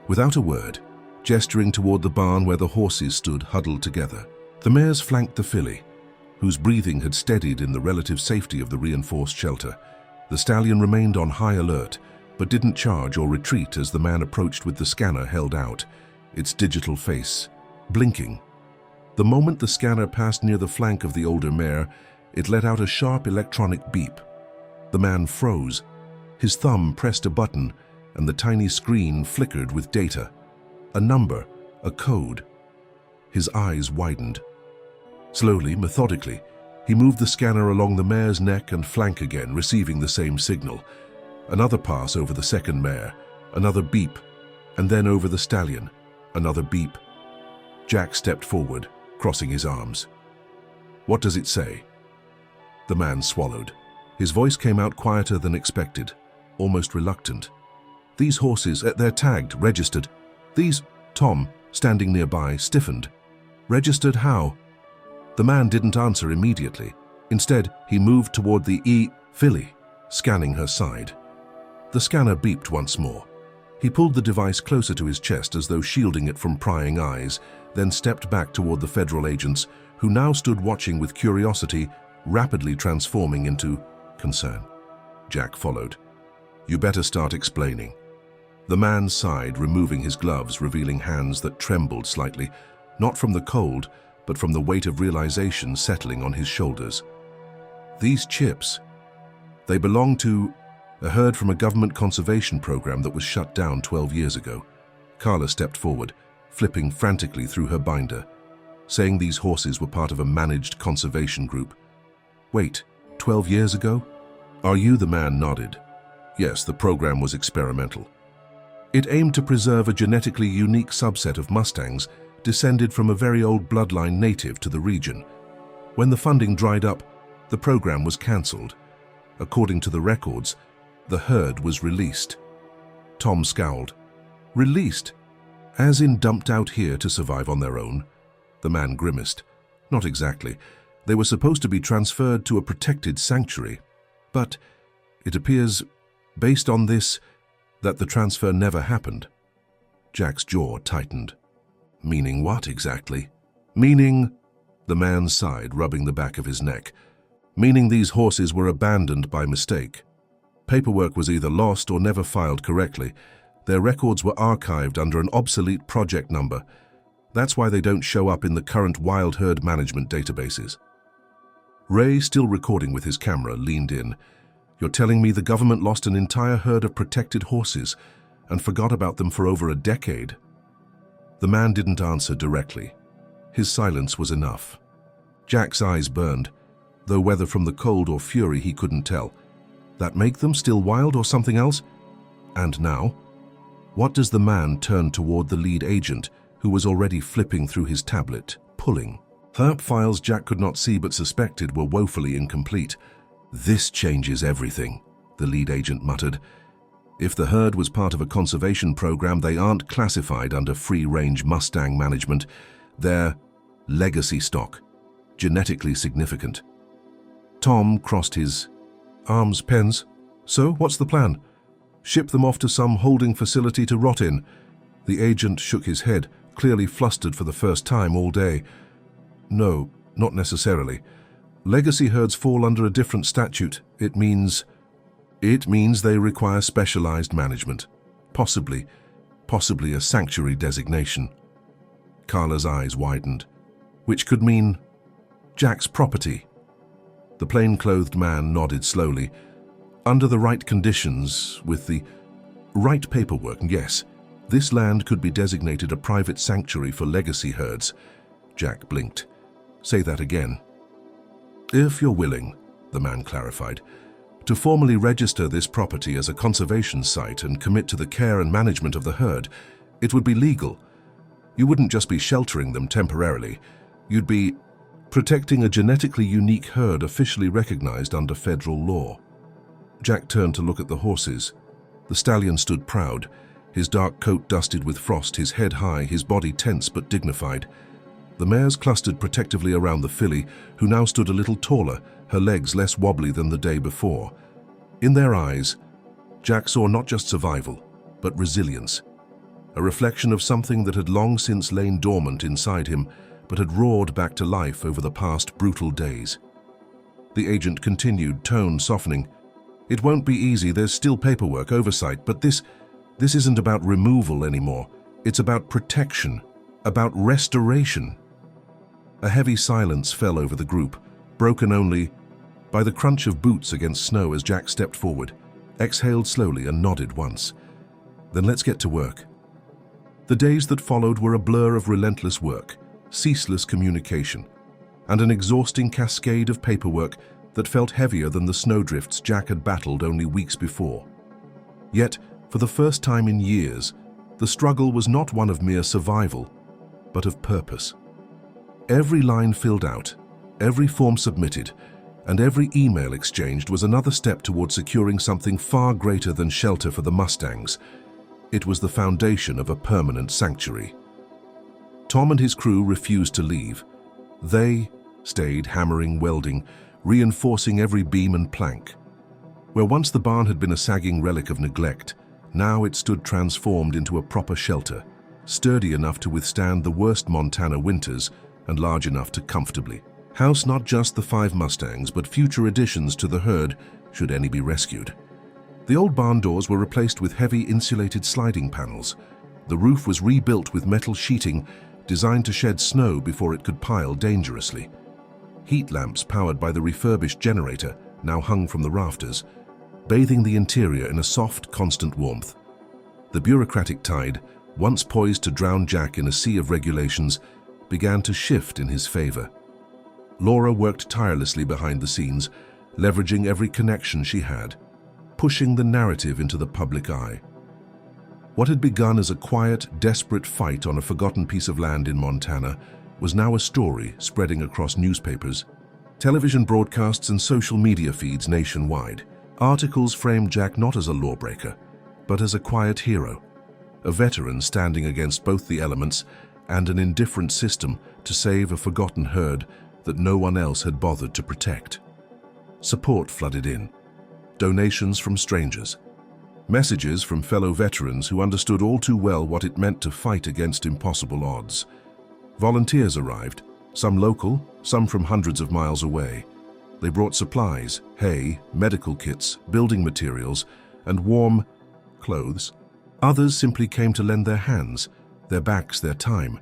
without a word, gesturing toward the barn where the horses stood huddled together. The mares flanked the filly, whose breathing had steadied in the relative safety of the reinforced shelter. The stallion remained on high alert, but didn't charge or retreat as the man approached with the scanner held out, its digital face blinking. The moment the scanner passed near the flank of the older mare, it let out a sharp electronic beep. The man froze. His thumb pressed a button, and the tiny screen flickered with data. A number, a code. His eyes widened. Slowly, methodically, he moved the scanner along the mare's neck and flank again, receiving the same signal. Another pass over the second mare, another beep, and then over the stallion, another beep. Jack stepped forward, crossing his arms. "What does it say?" The man swallowed. His voice came out quieter than expected, almost reluctant. "These horses, they're tagged, registered. These..." Tom, standing nearby, stiffened. "Registered how?" The man didn't answer immediately. Instead, he moved toward the filly, scanning her side. The scanner beeped once more. He pulled the device closer to his chest as though shielding it from prying eyes, then stepped back toward the federal agents, who now stood watching with curiosity, rapidly transforming into concern. Jack followed. "You better start explaining." The man sighed, removing his gloves, revealing hands that trembled slightly, not from the cold, but from the weight of realization settling on his shoulders. "These chips, they belong to a herd from a government conservation program that was shut down 12 years ago." Carla stepped forward, flipping frantically through her binder, saying these horses were part of a managed conservation group. "Wait, 12 years ago? Are you?" The man nodded. "Yes, the program was experimental. It aimed to preserve a genetically unique subset of Mustangs, descended from a very old bloodline native to the region. When the funding dried up, the program was cancelled. According to the records, the herd was released. Tom scowled. Released? As in dumped out here to survive on their own? The man grimaced. Not exactly. They were supposed to be transferred to a protected sanctuary. But it appears, based on this, that the transfer never happened. Jack's jaw tightened. Meaning what exactly? Meaning, the man sighed, rubbing the back of his neck. Meaning these horses were abandoned by mistake. Paperwork was either lost or never filed correctly. Their records were archived under an obsolete project number. That's why they don't show up in the current wild herd management databases. Ray, still recording with his camera, leaned in. You're telling me the government lost an entire herd of protected horses and forgot about them for over a decade? The man didn't answer directly. His silence was enough. Jack's eyes burned, though whether from the cold or fury he couldn't tell. That make them still wild or something else? And now? What does the man turn toward the lead agent, who was already flipping through his tablet, pulling? Herp files Jack could not see but suspected were woefully incomplete. This changes everything, the lead agent muttered. If the herd was part of a conservation program, they aren't classified under free-range Mustang management. They're legacy stock, genetically significant. Tom crossed his arms. Pens. So, what's the plan? Ship them off to some holding facility to rot in. The agent shook his head, clearly flustered for the first time all day. No, not necessarily. Legacy herds fall under a different statute. It means they require specialized management. Possibly a sanctuary designation. Carla's eyes widened. Which could mean Jack's property. The plain-clothed man nodded slowly. Under the right conditions, with the right paperwork, yes, this land could be designated a private sanctuary for legacy herds. Jack blinked. Say that again. If you're willing, the man clarified, to formally register this property as a conservation site and commit to the care and management of the herd, it would be legal. You wouldn't just be sheltering them temporarily. You'd be protecting a genetically unique herd officially recognized under federal law. Jack turned to look at the horses. The stallion stood proud, his dark coat dusted with frost, his head high, his body tense but dignified. The mares clustered protectively around the filly, who now stood a little taller, her legs less wobbly than the day before. In their eyes, Jack saw not just survival, but resilience, a reflection of something that had long since lain dormant inside him, but had roared back to life over the past brutal days. The agent continued, tone softening. It won't be easy, there's still paperwork, oversight, but this isn't about removal anymore. It's about protection, about restoration. A heavy silence fell over the group, broken only by the crunch of boots against snow as Jack stepped forward, exhaled slowly and nodded once. Then let's get to work. The days that followed were a blur of relentless work, ceaseless communication, and an exhausting cascade of paperwork that felt heavier than the snowdrifts Jack had battled only weeks before. Yet, for the first time in years, the struggle was not one of mere survival, but of purpose. Every line filled out, every form submitted, and every email exchanged was another step toward securing something far greater than shelter for the Mustangs. It was the foundation of a permanent sanctuary. Tom and his crew refused to leave. They stayed hammering, welding, reinforcing every beam and plank. Where once the barn had been a sagging relic of neglect, now it stood transformed into a proper shelter, sturdy enough to withstand the worst Montana winters and large enough to comfortably house not just the 5 Mustangs, but future additions to the herd, should any be rescued. The old barn doors were replaced with heavy insulated sliding panels. The roof was rebuilt with metal sheeting designed to shed snow before it could pile dangerously. Heat lamps powered by the refurbished generator now hung from the rafters, bathing the interior in a soft, constant warmth. The bureaucratic tide, once poised to drown Jack in a sea of regulations, began to shift in his favor. Laura worked tirelessly behind the scenes, leveraging every connection she had, pushing the narrative into the public eye. What had begun as a quiet, desperate fight on a forgotten piece of land in Montana was now a story spreading across newspapers, television broadcasts, and social media feeds nationwide. Articles framed Jack not as a lawbreaker, but as a quiet hero, a veteran standing against both the elements and an indifferent system to save a forgotten herd that no one else had bothered to protect. Support flooded in. Donations from strangers. Messages from fellow veterans who understood all too well what it meant to fight against impossible odds. Volunteers arrived, some local, some from hundreds of miles away. They brought supplies, hay, medical kits, building materials, and warm clothes. Others simply came to lend their hands, their backs, their time.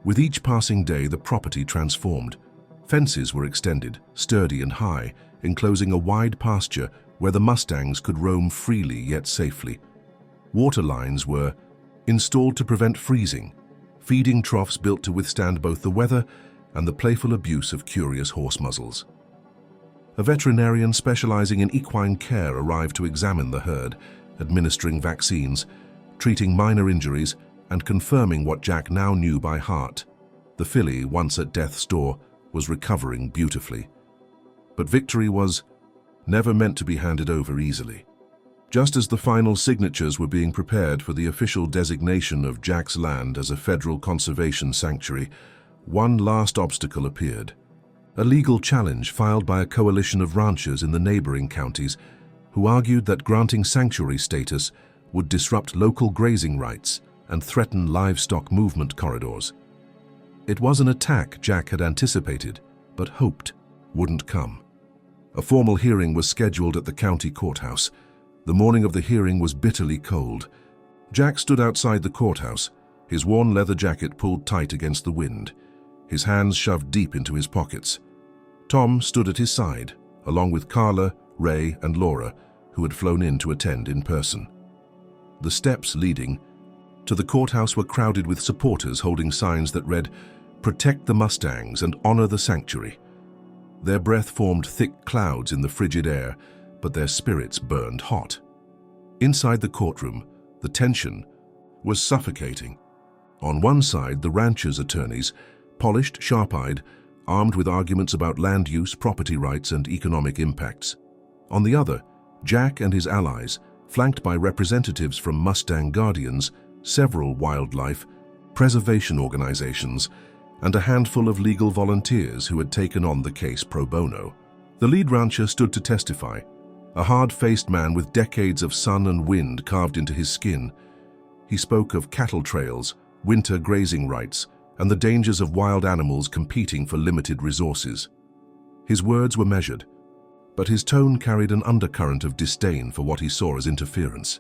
With each passing day, the property transformed. Fences were extended, sturdy and high, enclosing a wide pasture where the Mustangs could roam freely yet safely. Water lines were installed to prevent freezing, feeding troughs built to withstand both the weather and the playful abuse of curious horse muzzles. A veterinarian specializing in equine care arrived to examine the herd, administering vaccines, treating minor injuries, and confirming what Jack now knew by heart. The filly, once at death's door, was recovering beautifully. But victory was never meant to be handed over easily. Just as the final signatures were being prepared for the official designation of Jack's land as a federal conservation sanctuary, one last obstacle appeared. A legal challenge filed by a coalition of ranchers in the neighboring counties who argued that granting sanctuary status would disrupt local grazing rights and threaten livestock movement corridors. It was an attack Jack had anticipated, but hoped wouldn't come. A formal hearing was scheduled at the county courthouse. The morning of the hearing was bitterly cold. Jack stood outside the courthouse, his worn leather jacket pulled tight against the wind, his hands shoved deep into his pockets. Tom stood at his side, along with Carla, Ray, and Laura, who had flown in to attend in person. The steps leading to the courthouse were crowded with supporters holding signs that read, "Protect the Mustangs and honor the sanctuary." Their breath formed thick clouds in the frigid air, but their spirits burned hot. Inside the courtroom, the tension was suffocating. On one side, the ranchers' attorneys, polished, sharp-eyed, armed with arguments about land use, property rights, and economic impacts. On the other, Jack and his allies, flanked by representatives from Mustang Guardians, several wildlife preservation organizations, and a handful of legal volunteers who had taken on the case pro bono. The lead rancher stood to testify, a hard-faced man with decades of sun and wind carved into his skin. He spoke of cattle trails, winter grazing rights, and the dangers of wild animals competing for limited resources. His words were measured, but his tone carried an undercurrent of disdain for what he saw as interference.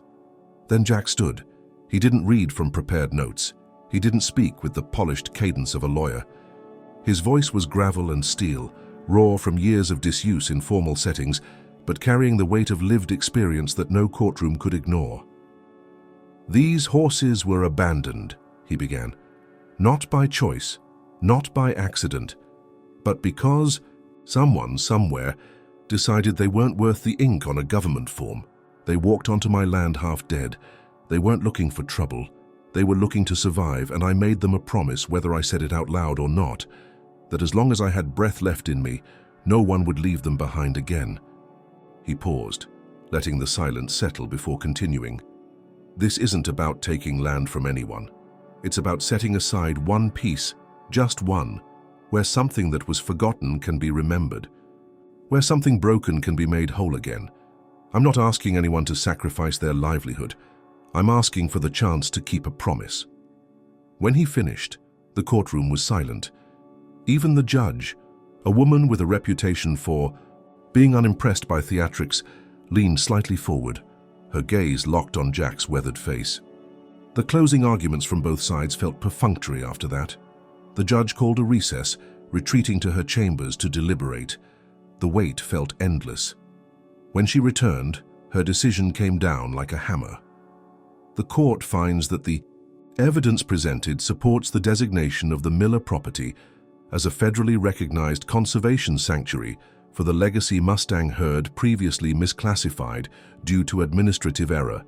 Then Jack stood. He didn't read from prepared notes. He didn't speak with the polished cadence of a lawyer. His voice was gravel and steel, raw from years of disuse in formal settings, but carrying the weight of lived experience that no courtroom could ignore. "These horses were abandoned," he began, "not by choice, not by accident, but because someone somewhere decided they weren't worth the ink on a government form. They walked onto my land half dead. They weren't looking for trouble. They were looking to survive, and I made them a promise, whether I said it out loud or not, that as long as I had breath left in me, no one would leave them behind again." He paused, letting the silence settle before continuing. "This isn't about taking land from anyone. It's about setting aside one piece, just one, where something that was forgotten can be remembered, where something broken can be made whole again. I'm not asking anyone to sacrifice their livelihood. I'm asking for the chance to keep a promise." When he finished, the courtroom was silent. Even the judge, a woman with a reputation for being unimpressed by theatrics, leaned slightly forward, her gaze locked on Jack's weathered face. The closing arguments from both sides felt perfunctory after that. The judge called a recess, retreating to her chambers to deliberate. The wait felt endless. When she returned, her decision came down like a hammer. The court finds that the evidence presented supports the designation of the Miller property as a federally recognized conservation sanctuary for the legacy Mustang herd previously misclassified due to administrative error.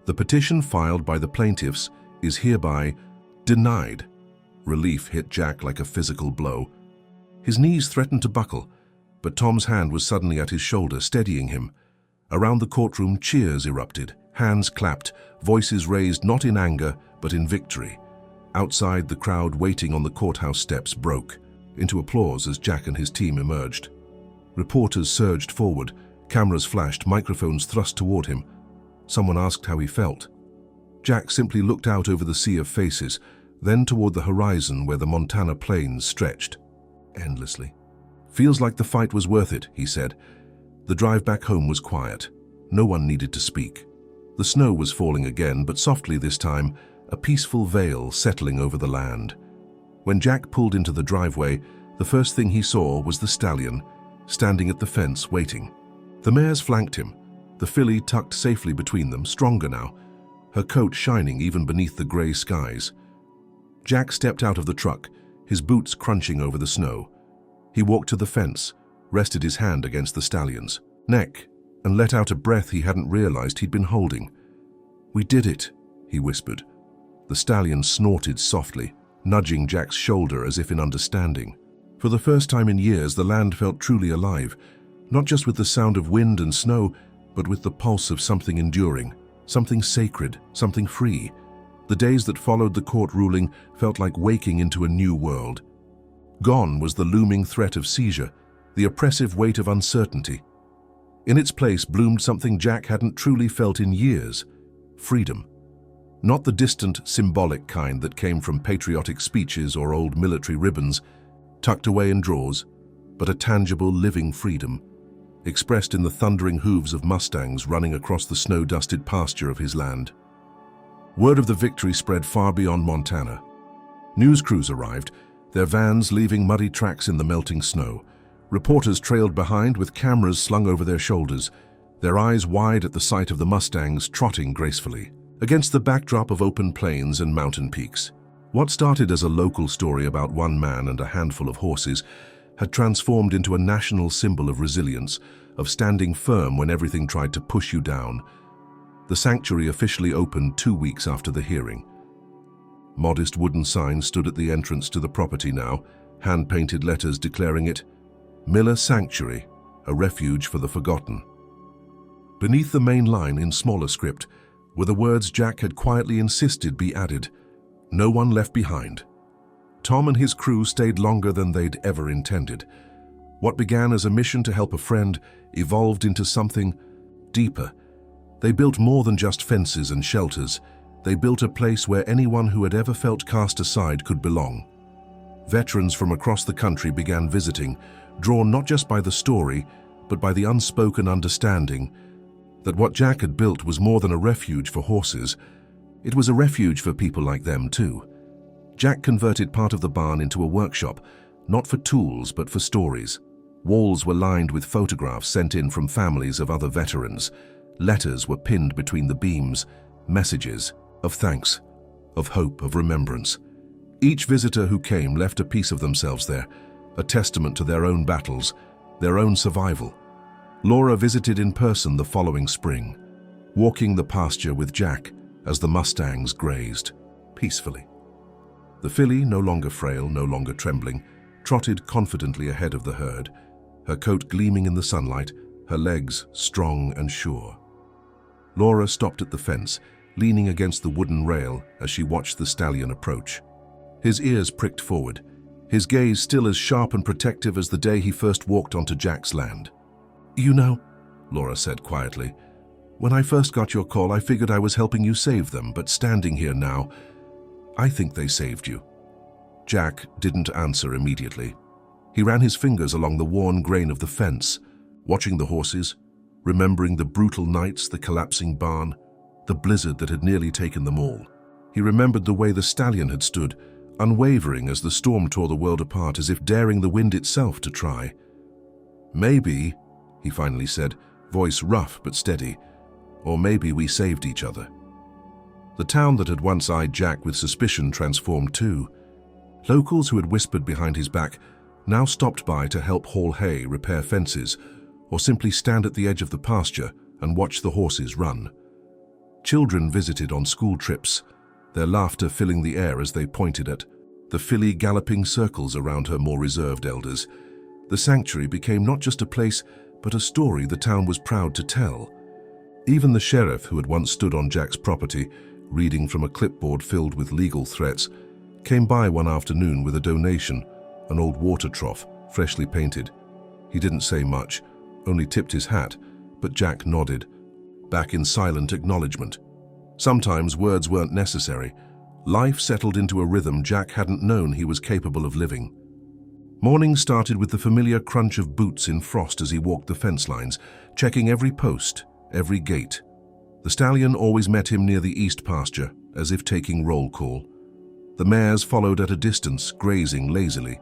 The petition filed by the plaintiffs is hereby denied. Relief hit Jack like a physical blow. His knees threatened to buckle, but Tom's hand was suddenly at his shoulder, steadying him. Around the courtroom, cheers erupted, hands clapped, voices raised not in anger, but in victory. Outside, the crowd waiting on the courthouse steps broke into applause as Jack and his team emerged. Reporters surged forward, cameras flashed, microphones thrust toward him. Someone asked how he felt. Jack simply looked out over the sea of faces, then toward the horizon where the Montana plains stretched endlessly. "Feels like the fight was worth it," he said. The drive back home was quiet. No one needed to speak. The snow was falling again, but softly this time, a peaceful veil settling over the land. When Jack pulled into the driveway, the first thing he saw was the stallion, standing at the fence waiting. The mares flanked him, the filly tucked safely between them, stronger now, her coat shining even beneath the gray skies. Jack stepped out of the truck, his boots crunching over the snow. He walked to the fence, rested his hand against the stallion's neck, and let out a breath he hadn't realized he'd been holding. "We did it," he whispered. The stallion snorted softly, nudging Jack's shoulder as if in understanding. For the first time in years, the land felt truly alive, not just with the sound of wind and snow, but with the pulse of something enduring, something sacred, something free. The days that followed the court ruling felt like waking into a new world. Gone was the looming threat of seizure, the oppressive weight of uncertainty. In its place bloomed something Jack hadn't truly felt in years: freedom. Not the distant, symbolic kind that came from patriotic speeches or old military ribbons, tucked away in drawers, but a tangible, living freedom, expressed in the thundering hooves of Mustangs running across the snow-dusted pasture of his land. Word of the victory spread far beyond Montana. News crews arrived, their vans leaving muddy tracks in the melting snow. Reporters trailed behind with cameras slung over their shoulders, their eyes wide at the sight of the Mustangs trotting gracefully against the backdrop of open plains and mountain peaks. What started as a local story about one man and a handful of horses had transformed into a national symbol of resilience, of standing firm when everything tried to push you down. The sanctuary officially opened 2 weeks after the hearing. Modest wooden signs stood at the entrance to the property now, hand-painted letters declaring it Miller Sanctuary, a refuge for the forgotten. Beneath the main line in smaller script were the words Jack had quietly insisted be added: "No one left behind." Tom and his crew stayed longer than they'd ever intended. What began as a mission to help a friend evolved into something deeper. They built more than just fences and shelters. They built a place where anyone who had ever felt cast aside could belong. Veterans from across the country began visiting, drawn not just by the story, but by the unspoken understanding that what Jack had built was more than a refuge for horses. It was a refuge for people like them too. Jack converted part of the barn into a workshop, not for tools but for stories. Walls were lined with photographs sent in from families of other veterans. Letters were pinned between the beams, messages of thanks, of hope, of remembrance. Each visitor who came left a piece of themselves there, a testament to their own battles, their own survival. Laura visited in person the following spring, walking the pasture with Jack as the Mustangs grazed peacefully. The filly, no longer frail, no longer trembling, trotted confidently ahead of the herd, her coat gleaming in the sunlight, her legs strong and sure. Laura stopped at the fence, leaning against the wooden rail as she watched the stallion approach. His ears pricked forward, his gaze still as sharp and protective as the day he first walked onto Jack's land. "You know," Laura said quietly, "when I first got your call, I figured I was helping you save them, but standing here now, I think they saved you." Jack didn't answer immediately. He ran his fingers along the worn grain of the fence, watching the horses, remembering the brutal nights, the collapsing barn, the blizzard that had nearly taken them all. He remembered the way the stallion had stood, unwavering as the storm tore the world apart, as if daring the wind itself to try. "Maybe," he finally said, voice rough but steady, "or maybe we saved each other." The town that had once eyed Jack with suspicion transformed too. Locals who had whispered behind his back now stopped by to help haul hay, repair fences, or simply stand at the edge of the pasture and watch the horses run. Children visited on school trips, their laughter filling the air as they pointed at the filly galloping circles around her more reserved elders. The sanctuary became not just a place, but a story the town was proud to tell. Even the sheriff, who had once stood on Jack's property, reading from a clipboard filled with legal threats, came by one afternoon with a donation, an old water trough, freshly painted. He didn't say much, only tipped his hat, but Jack nodded, back in silent acknowledgement. Sometimes words weren't necessary. Life settled into a rhythm Jack hadn't known he was capable of living. Morning started with the familiar crunch of boots in frost as he walked the fence lines, checking every post, every gate. The stallion always met him near the east pasture, as if taking roll call. The mares followed at a distance, grazing lazily,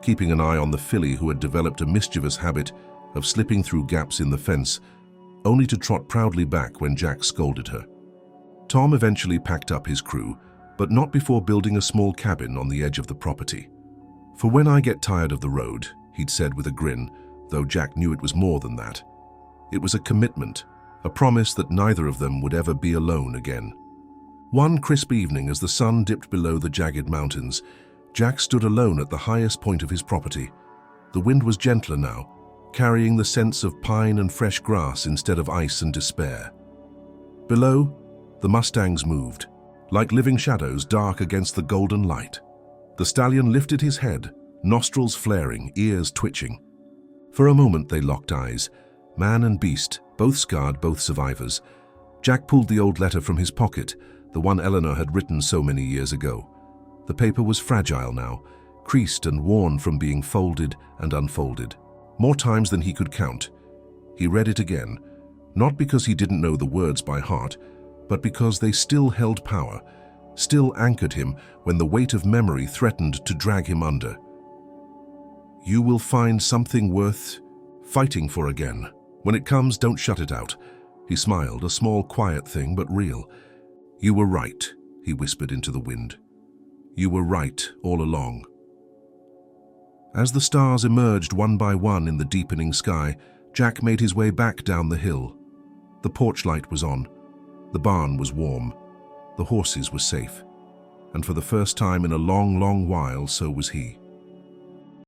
keeping an eye on the filly who had developed a mischievous habit of slipping through gaps in the fence, only to trot proudly back when Jack scolded her. Tom eventually packed up his crew, but not before building a small cabin on the edge of the property. "For when I get tired of the road," he'd said with a grin, though Jack knew it was more than that. It was a commitment, a promise that neither of them would ever be alone again. One crisp evening, as the sun dipped below the jagged mountains, Jack stood alone at the highest point of his property. The wind was gentler now, carrying the scents of pine and fresh grass instead of ice and despair. Below, the Mustangs moved, like living shadows dark against the golden light. The stallion lifted his head, nostrils flaring, ears twitching. For a moment they locked eyes, man and beast, both scarred, both survivors. Jack pulled the old letter from his pocket, the one Eleanor had written so many years ago. The paper was fragile now, creased and worn from being folded and unfolded, more times than he could count. He read it again, not because he didn't know the words by heart, but because they still held power, still anchored him when the weight of memory threatened to drag him under. "You will find something worth fighting for again. When it comes, don't shut it out." He smiled, a small, quiet thing, but real. "You were right," he whispered into the wind. "You were right all along." As the stars emerged one by one in the deepening sky, Jack made his way back down the hill. The porch light was on. The barn was warm. The horses were safe. And for the first time in a long, long while, so was he.